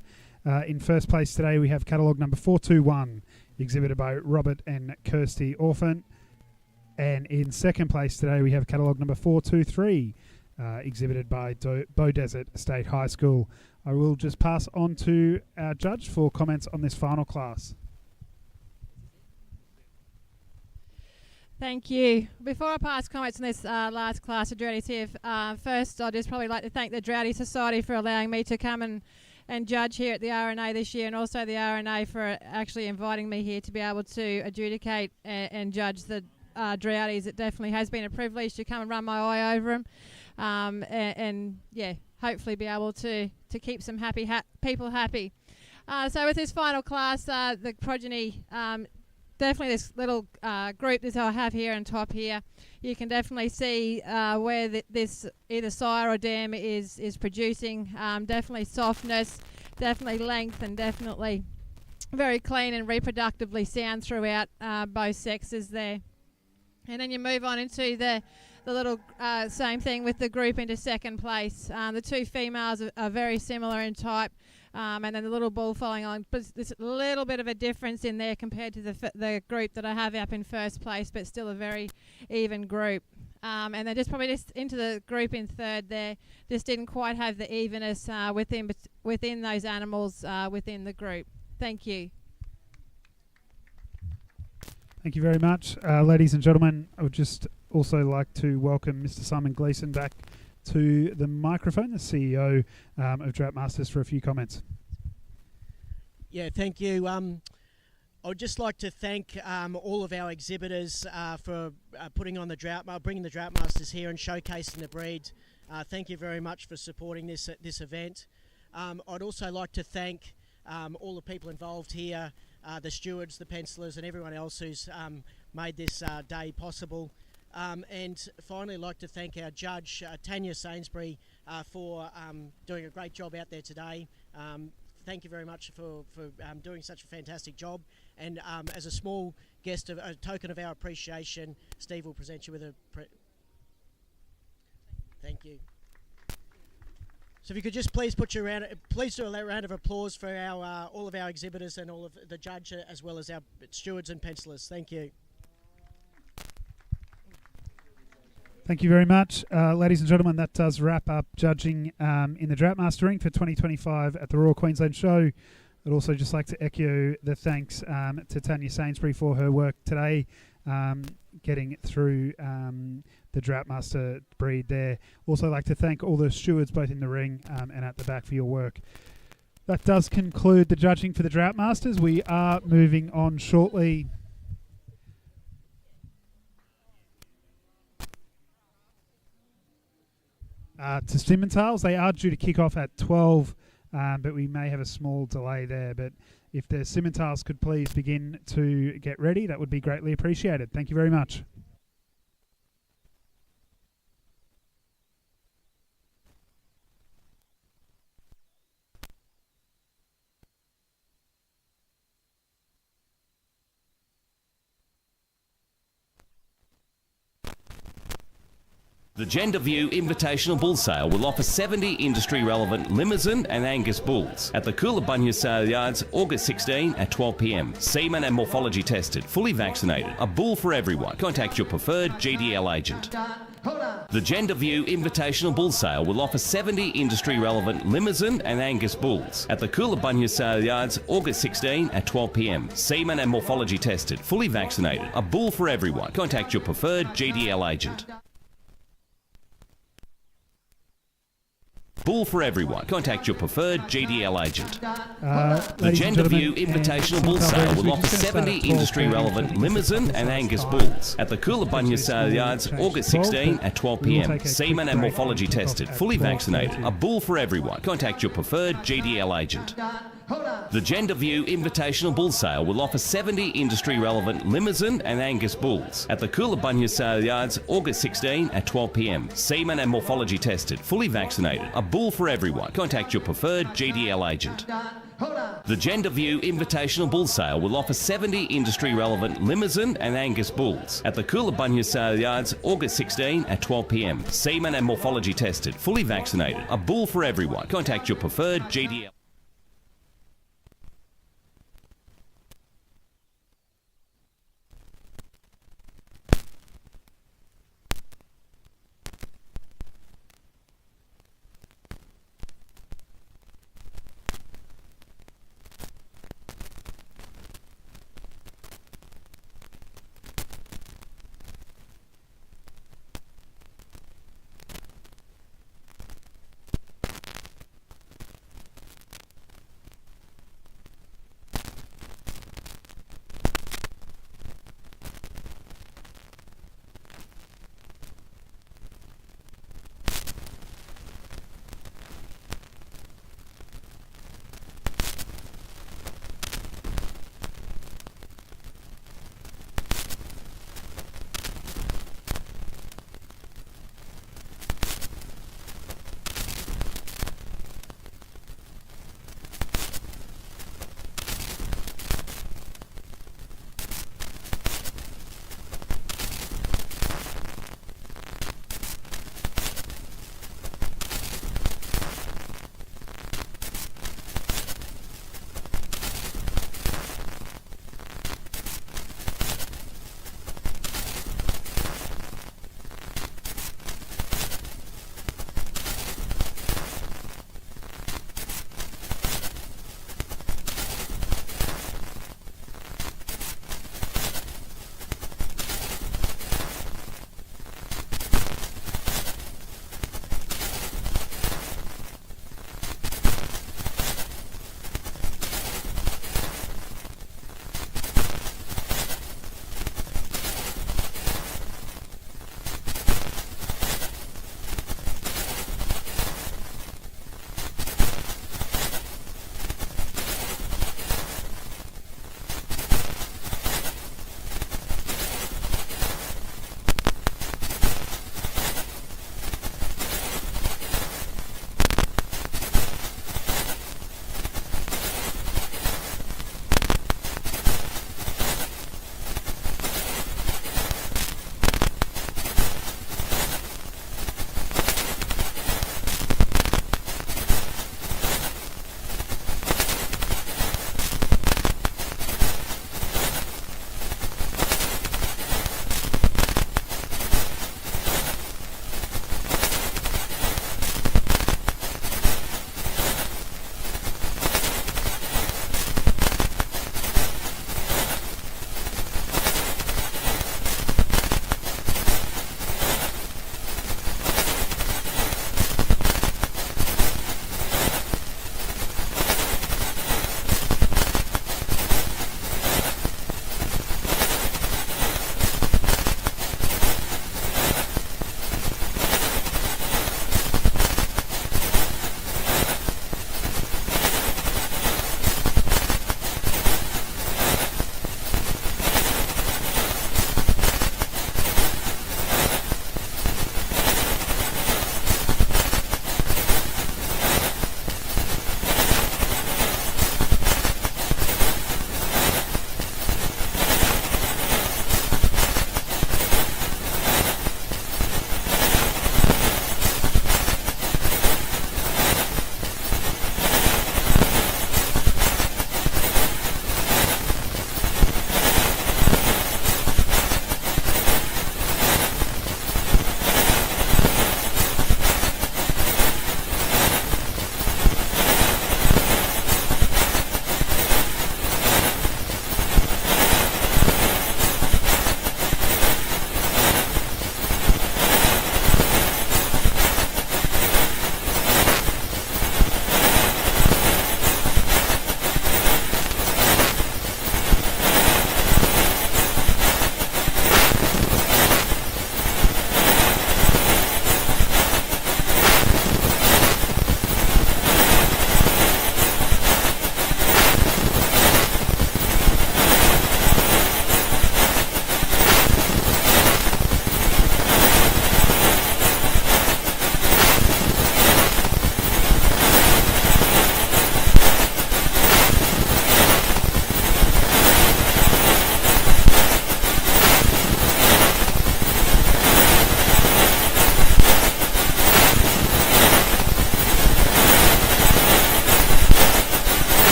In first place today, we have catalogue number 421, exhibited by Robert and Kirsty Orphan. And in second place today, we have catalogue number 423, exhibited by Bow Desert State High School. I will just pass on to our judge for comments on this final class. Thank you. Before I pass comments on this last class of Droughties here, first I'd just probably like to thank the Droughty Society for allowing me to come and judge here at the RNA this year, and also the RNA for actually inviting me here to be able to adjudicate and judge the Droughties. It definitely has been a privilege to come and run my eye over them, and yeah, hopefully be able to keep some happy people happy. So with this final class, the Progeny, definitely this little group that I have here on top here, you can definitely see where this either sire or dam is producing. Definitely softness, definitely length, and definitely very clean and reproductively sound throughout both sexes there. And then you move on into the little same thing with the group into second place. The two females are very similar in type. And then the little bull following on, but there's a little bit of a difference in there compared to the group that I have up in first place, but still a very even group. And then just into the group in third there, just didn't quite have the evenness within those animals within the group. Thank you. Thank you very much. Ladies and gentlemen, I would just also like to welcome Mr. Simon Gleeson back to the microphone, the CEO of Droughtmasters, for a few comments. Yeah, thank you. I would just like to thank all of our exhibitors for bringing the Droughtmasters here and showcasing the breed. Thank you very much for supporting this event. I'd also like to thank all the people involved here, the stewards, the pencilers, and everyone else who's made this day possible. And finally, I'd like to thank our judge, Tanya Sainsbury, for doing a great job out there today. Thank you very much for doing such a fantastic job. And as a small guest, a token of our appreciation, Steve will present you with a... Thank you. So if you could just please do a round of applause for our all of our exhibitors and all of the judge, as well as our stewards and pencilers. Thank you. Thank you very much. Ladies and gentlemen, that does wrap up judging in the Droughtmaster Ring for 2025 at the Royal Queensland Show. I'd also just like to echo the thanks to Tanya Sainsbury for her work today, getting through the Droughtmaster breed there. Also like to thank all the stewards both in the ring and at the back for your work. That does conclude the judging for the Droughtmasters. We are moving on shortly to Simmentals. They are due to kick off at 12, but we may have a small delay there. But if the Simmentals could please begin to get ready, that would be greatly appreciated. Thank you very much. The Gender View Invitational Bull Sale will offer 70 industry-relevant Limousin and Angus bulls at the Coolabunga Sale Yards, August 16 at 12 p.m. Semen and morphology tested, fully vaccinated. A bull for everyone. Contact your preferred GDL agent. The Gender View Invitational Bull Sale will offer 70 industry-relevant Limousin and Angus bulls at the Coolabunga Sale Yards, August 16 at 12 p.m. Semen and morphology tested, fully vaccinated. A bull for everyone. Contact your preferred GDL agent. Bull for everyone. Contact your preferred GDL agent. The Gender View Invitational Bull Sale will offer 70 industry-relevant Limousin and Angus bulls at the Coolabunga Sale Yards, August 16 at 12 p.m. Semen and morphology tested, fully vaccinated. A bull for everyone. Contact your preferred GDL agent. The Gender View Invitational Bull Sale will offer 70 industry-relevant Limousin and Angus bulls at the Coolabunga Sale Yards, August 16 at 12 p.m. Semen and morphology tested, fully vaccinated. A bull for everyone. Contact your preferred GDL agent. The Gender View Invitational Bull Sale will offer 70 industry-relevant Limousin and Angus bulls at the Coolabunga Sale Yards, August 16 at 12 p.m. Semen and morphology tested, fully vaccinated. A bull for everyone. Contact your preferred GDL.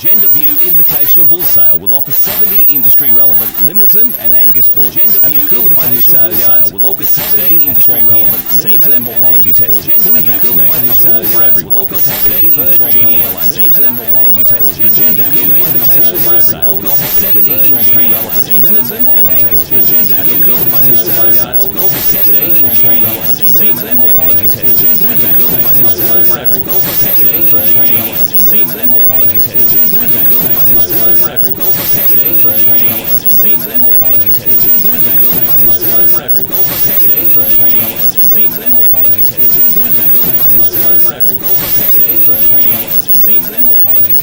Gender View Invitational Bull Sale will offer 70 industry-relevant Limousin and Angus bulls. At the Coolabunga Sale Yards, August 16 industry-relevant semen and morphology tested, fully vaccinated, a bull for everyone. August 16 industry-relevant semen and morphology tested. The Gender View Invitational Bull Sale will offer 70 industry-relevant Limousin and Angus bulls. At the Coolabunga Sale Yards, August 16 industry-relevant semen and morphology tested, fully vaccinated, a bull for everyone. August 16 industry-relevant semen and morphology tested. Fully vaccinated, a bull for everyone. August 16 industry-relevant semen and morphology tested. Fully vaccinated, a bull for everyone. August 16 industry-relevant semen and morphology tested. Fully vaccinated, a bull for everyone. August 16 industry-relevant semen and morphology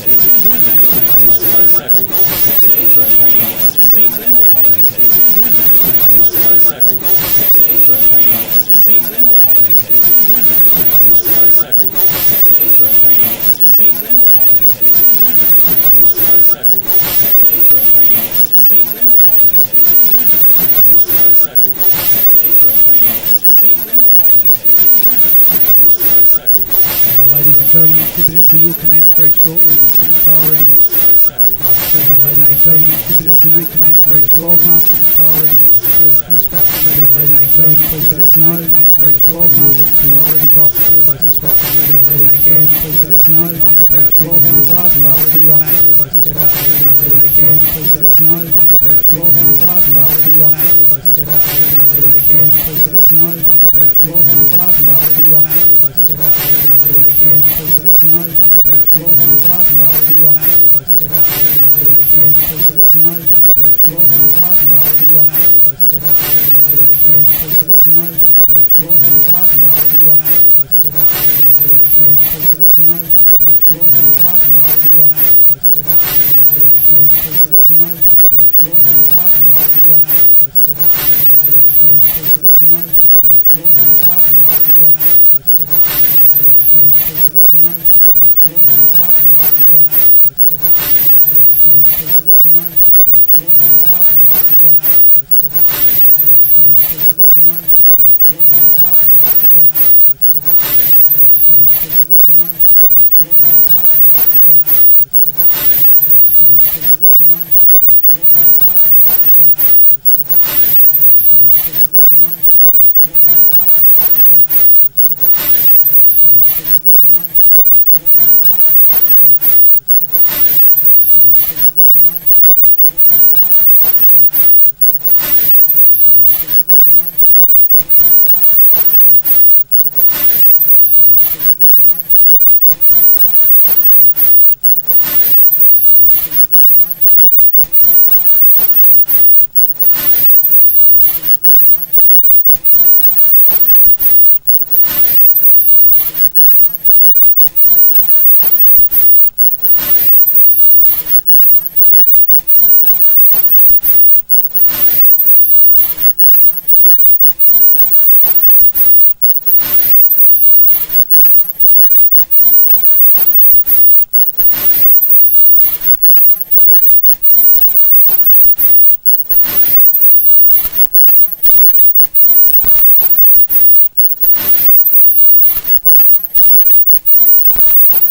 tested. Fully vaccinated, a bull for everyone. August 16 industry-relevant semen and morphology tested. Fully vaccinated, a bull for everyone. August 16 industry-relevant semen and morphology tested. Fully vaccinated, a bull for everyone. August 16 industry-relevant semen and morphology tested. Fully vaccinated, a bull for everyone. August 16 industry-relevant semen and morphology tested. Fully vaccinated, a bull for everyone. August 16 industry-relevant semen and morphology tested. Fully vaccinated, a bull for everyone. Ladies and gentlemen, exhibitors, we will commence very shortly in the scimitar ring. Class 3, ladies and gentlemen, exhibitors, we will commence very 12-month scimitar ring. There's a few scratches there, ladies and gentlemen, please let us know. Commence very 12-month scimitar ring. There's a few scratches there, ladies and gentlemen, please let us know. Commence very 12-month class 318. Step up, please let us know. Commence very 12-month class 318. Step up, please let us know. Commence very 12-month class 318. Step up, please let us know. Commence very 12-month class 318. Step up, please let us know. Commence very 12-month class 318. Step up, please let us know. Commence very 12-month class 318. Step up, please let us know. Commence very 12-month class 318. Step up, please let us know. Commence very 12-month class 318. Step up, please let us know. Commence very 12-month class 318. Step up, please let us know. Commence very 12-month class 318. Step up, please let us know. Commence very 12-month class 318. Step up, please let us know. Commence very 12-month class 318. Step up, please let us know. Commence very 12-month class 318. Step up, please let us know. Commence very 12-month class 318. Step up, please let us know. Commence very 12-month class 318. Step up, please let us know. Commence very 12-month class 318. Step up, please let us know. Commence very 12-month class 318. Step up, please let us know. Commence very 12-month class 318. Step up, please let us know. Commence very 12-month class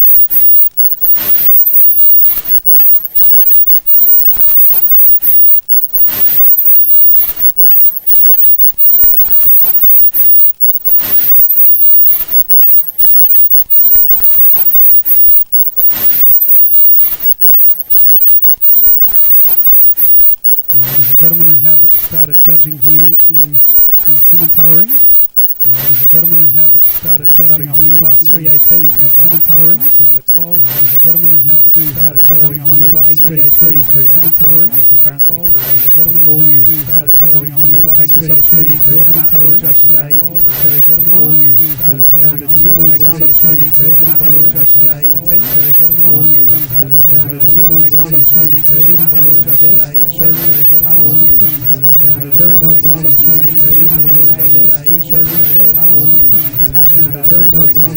318. Step up, please let us know. Commence very 12-month class 318. Step up, please let us know. Ladies and gentlemen, we have started judging here in the scimitar ring. Ladies and gentlemen, we have started judging off the class 318 at scimitar ring. Under 12. Ladies and gentlemen, we have started judging off the class 318 at scimitar ring. Currently, ladies and gentlemen, we have started judging off the class 318 to open up the judge today. Terry gentlemen, all you who found a Timber run opportunity to open up the judge today. Terry gentlemen, also run a Timber run opportunity to open up the judge today. Showroom, very helpful run opportunity to open up the judge today. Showroom, passionate about very hot very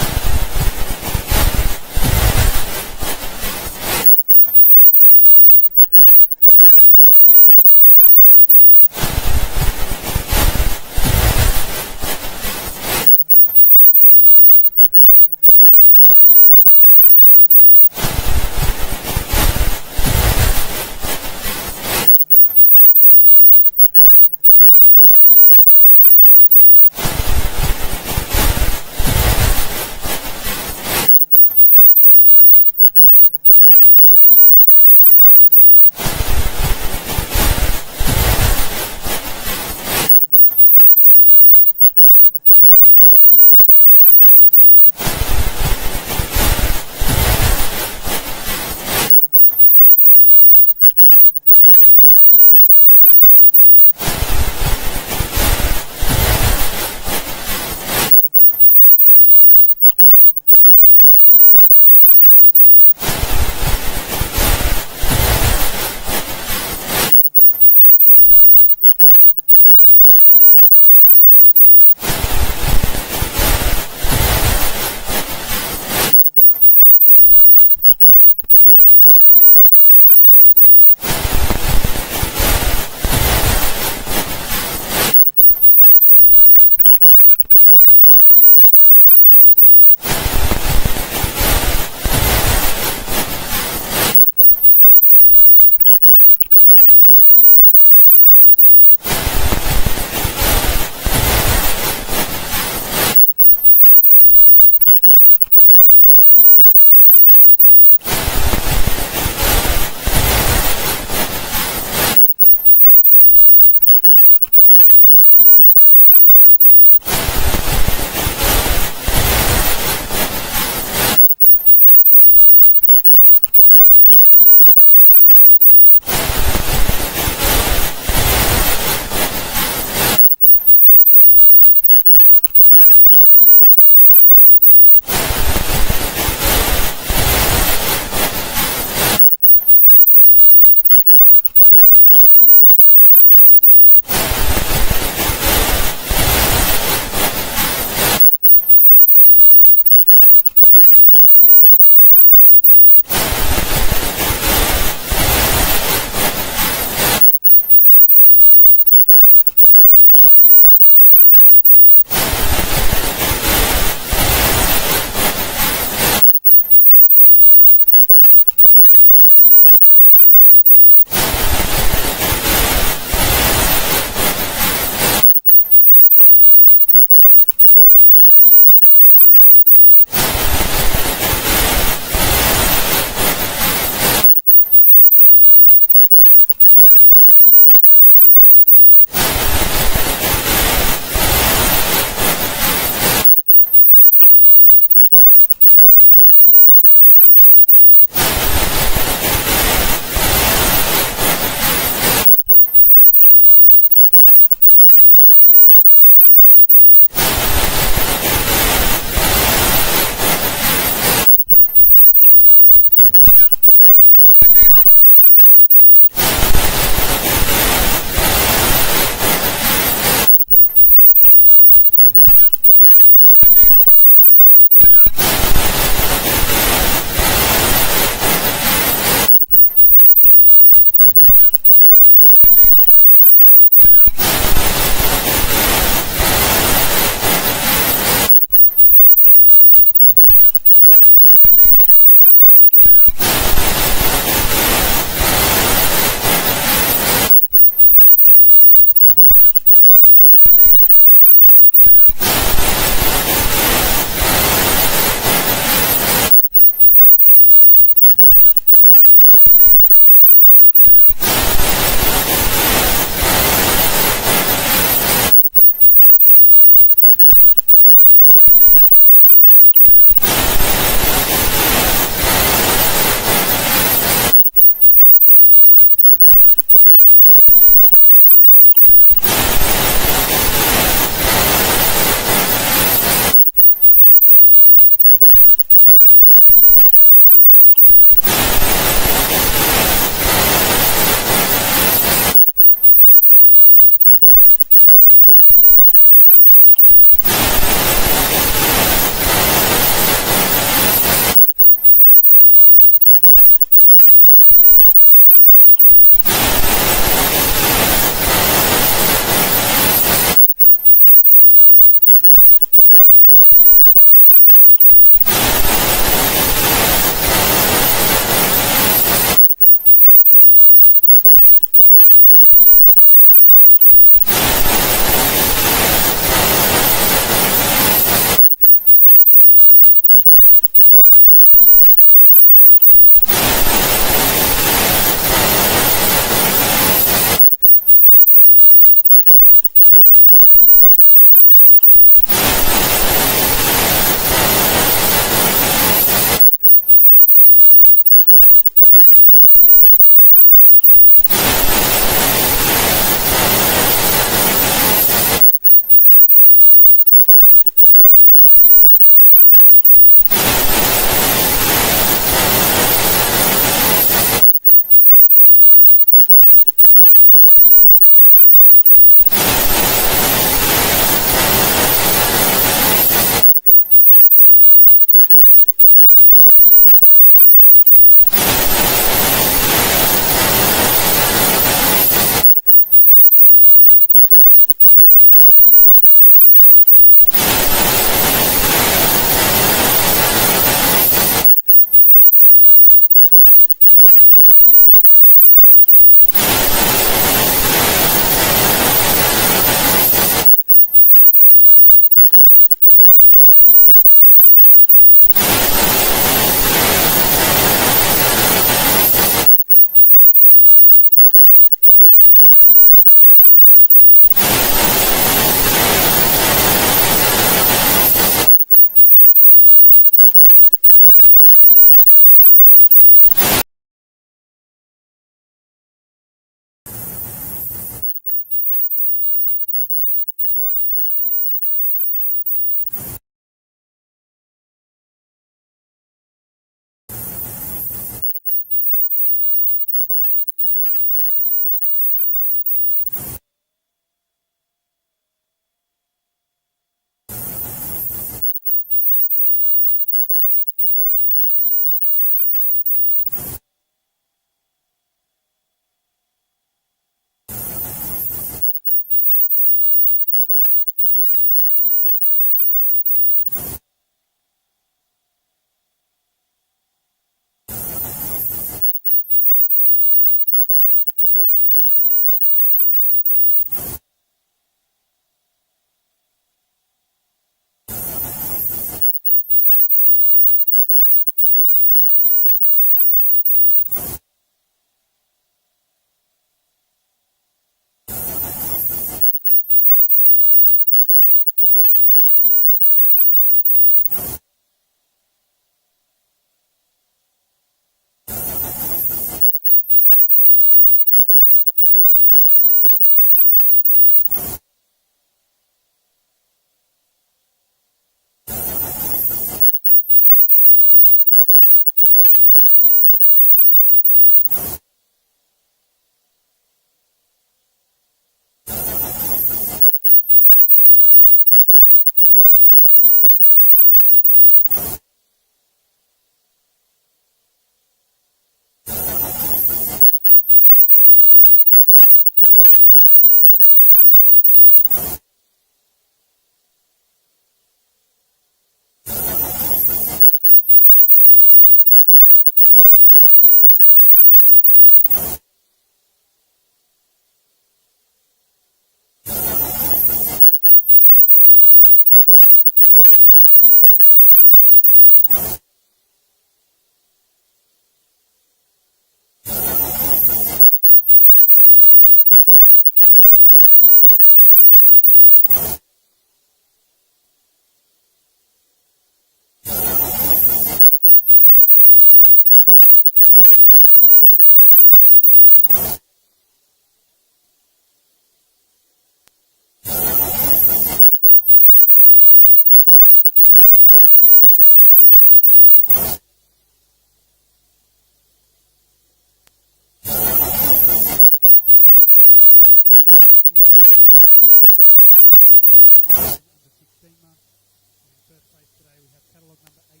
first place today, we have catalogue number 8.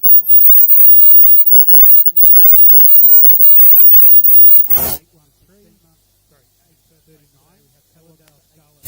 Ladies and gentlemen, decision out class 319. Today we have catalogue 813. Sorry, 839. We have catalogue Scarlet.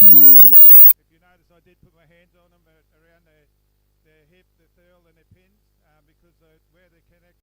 If you notice, I did put my hands on them around their hip, their thirl and their pins because where they're connected.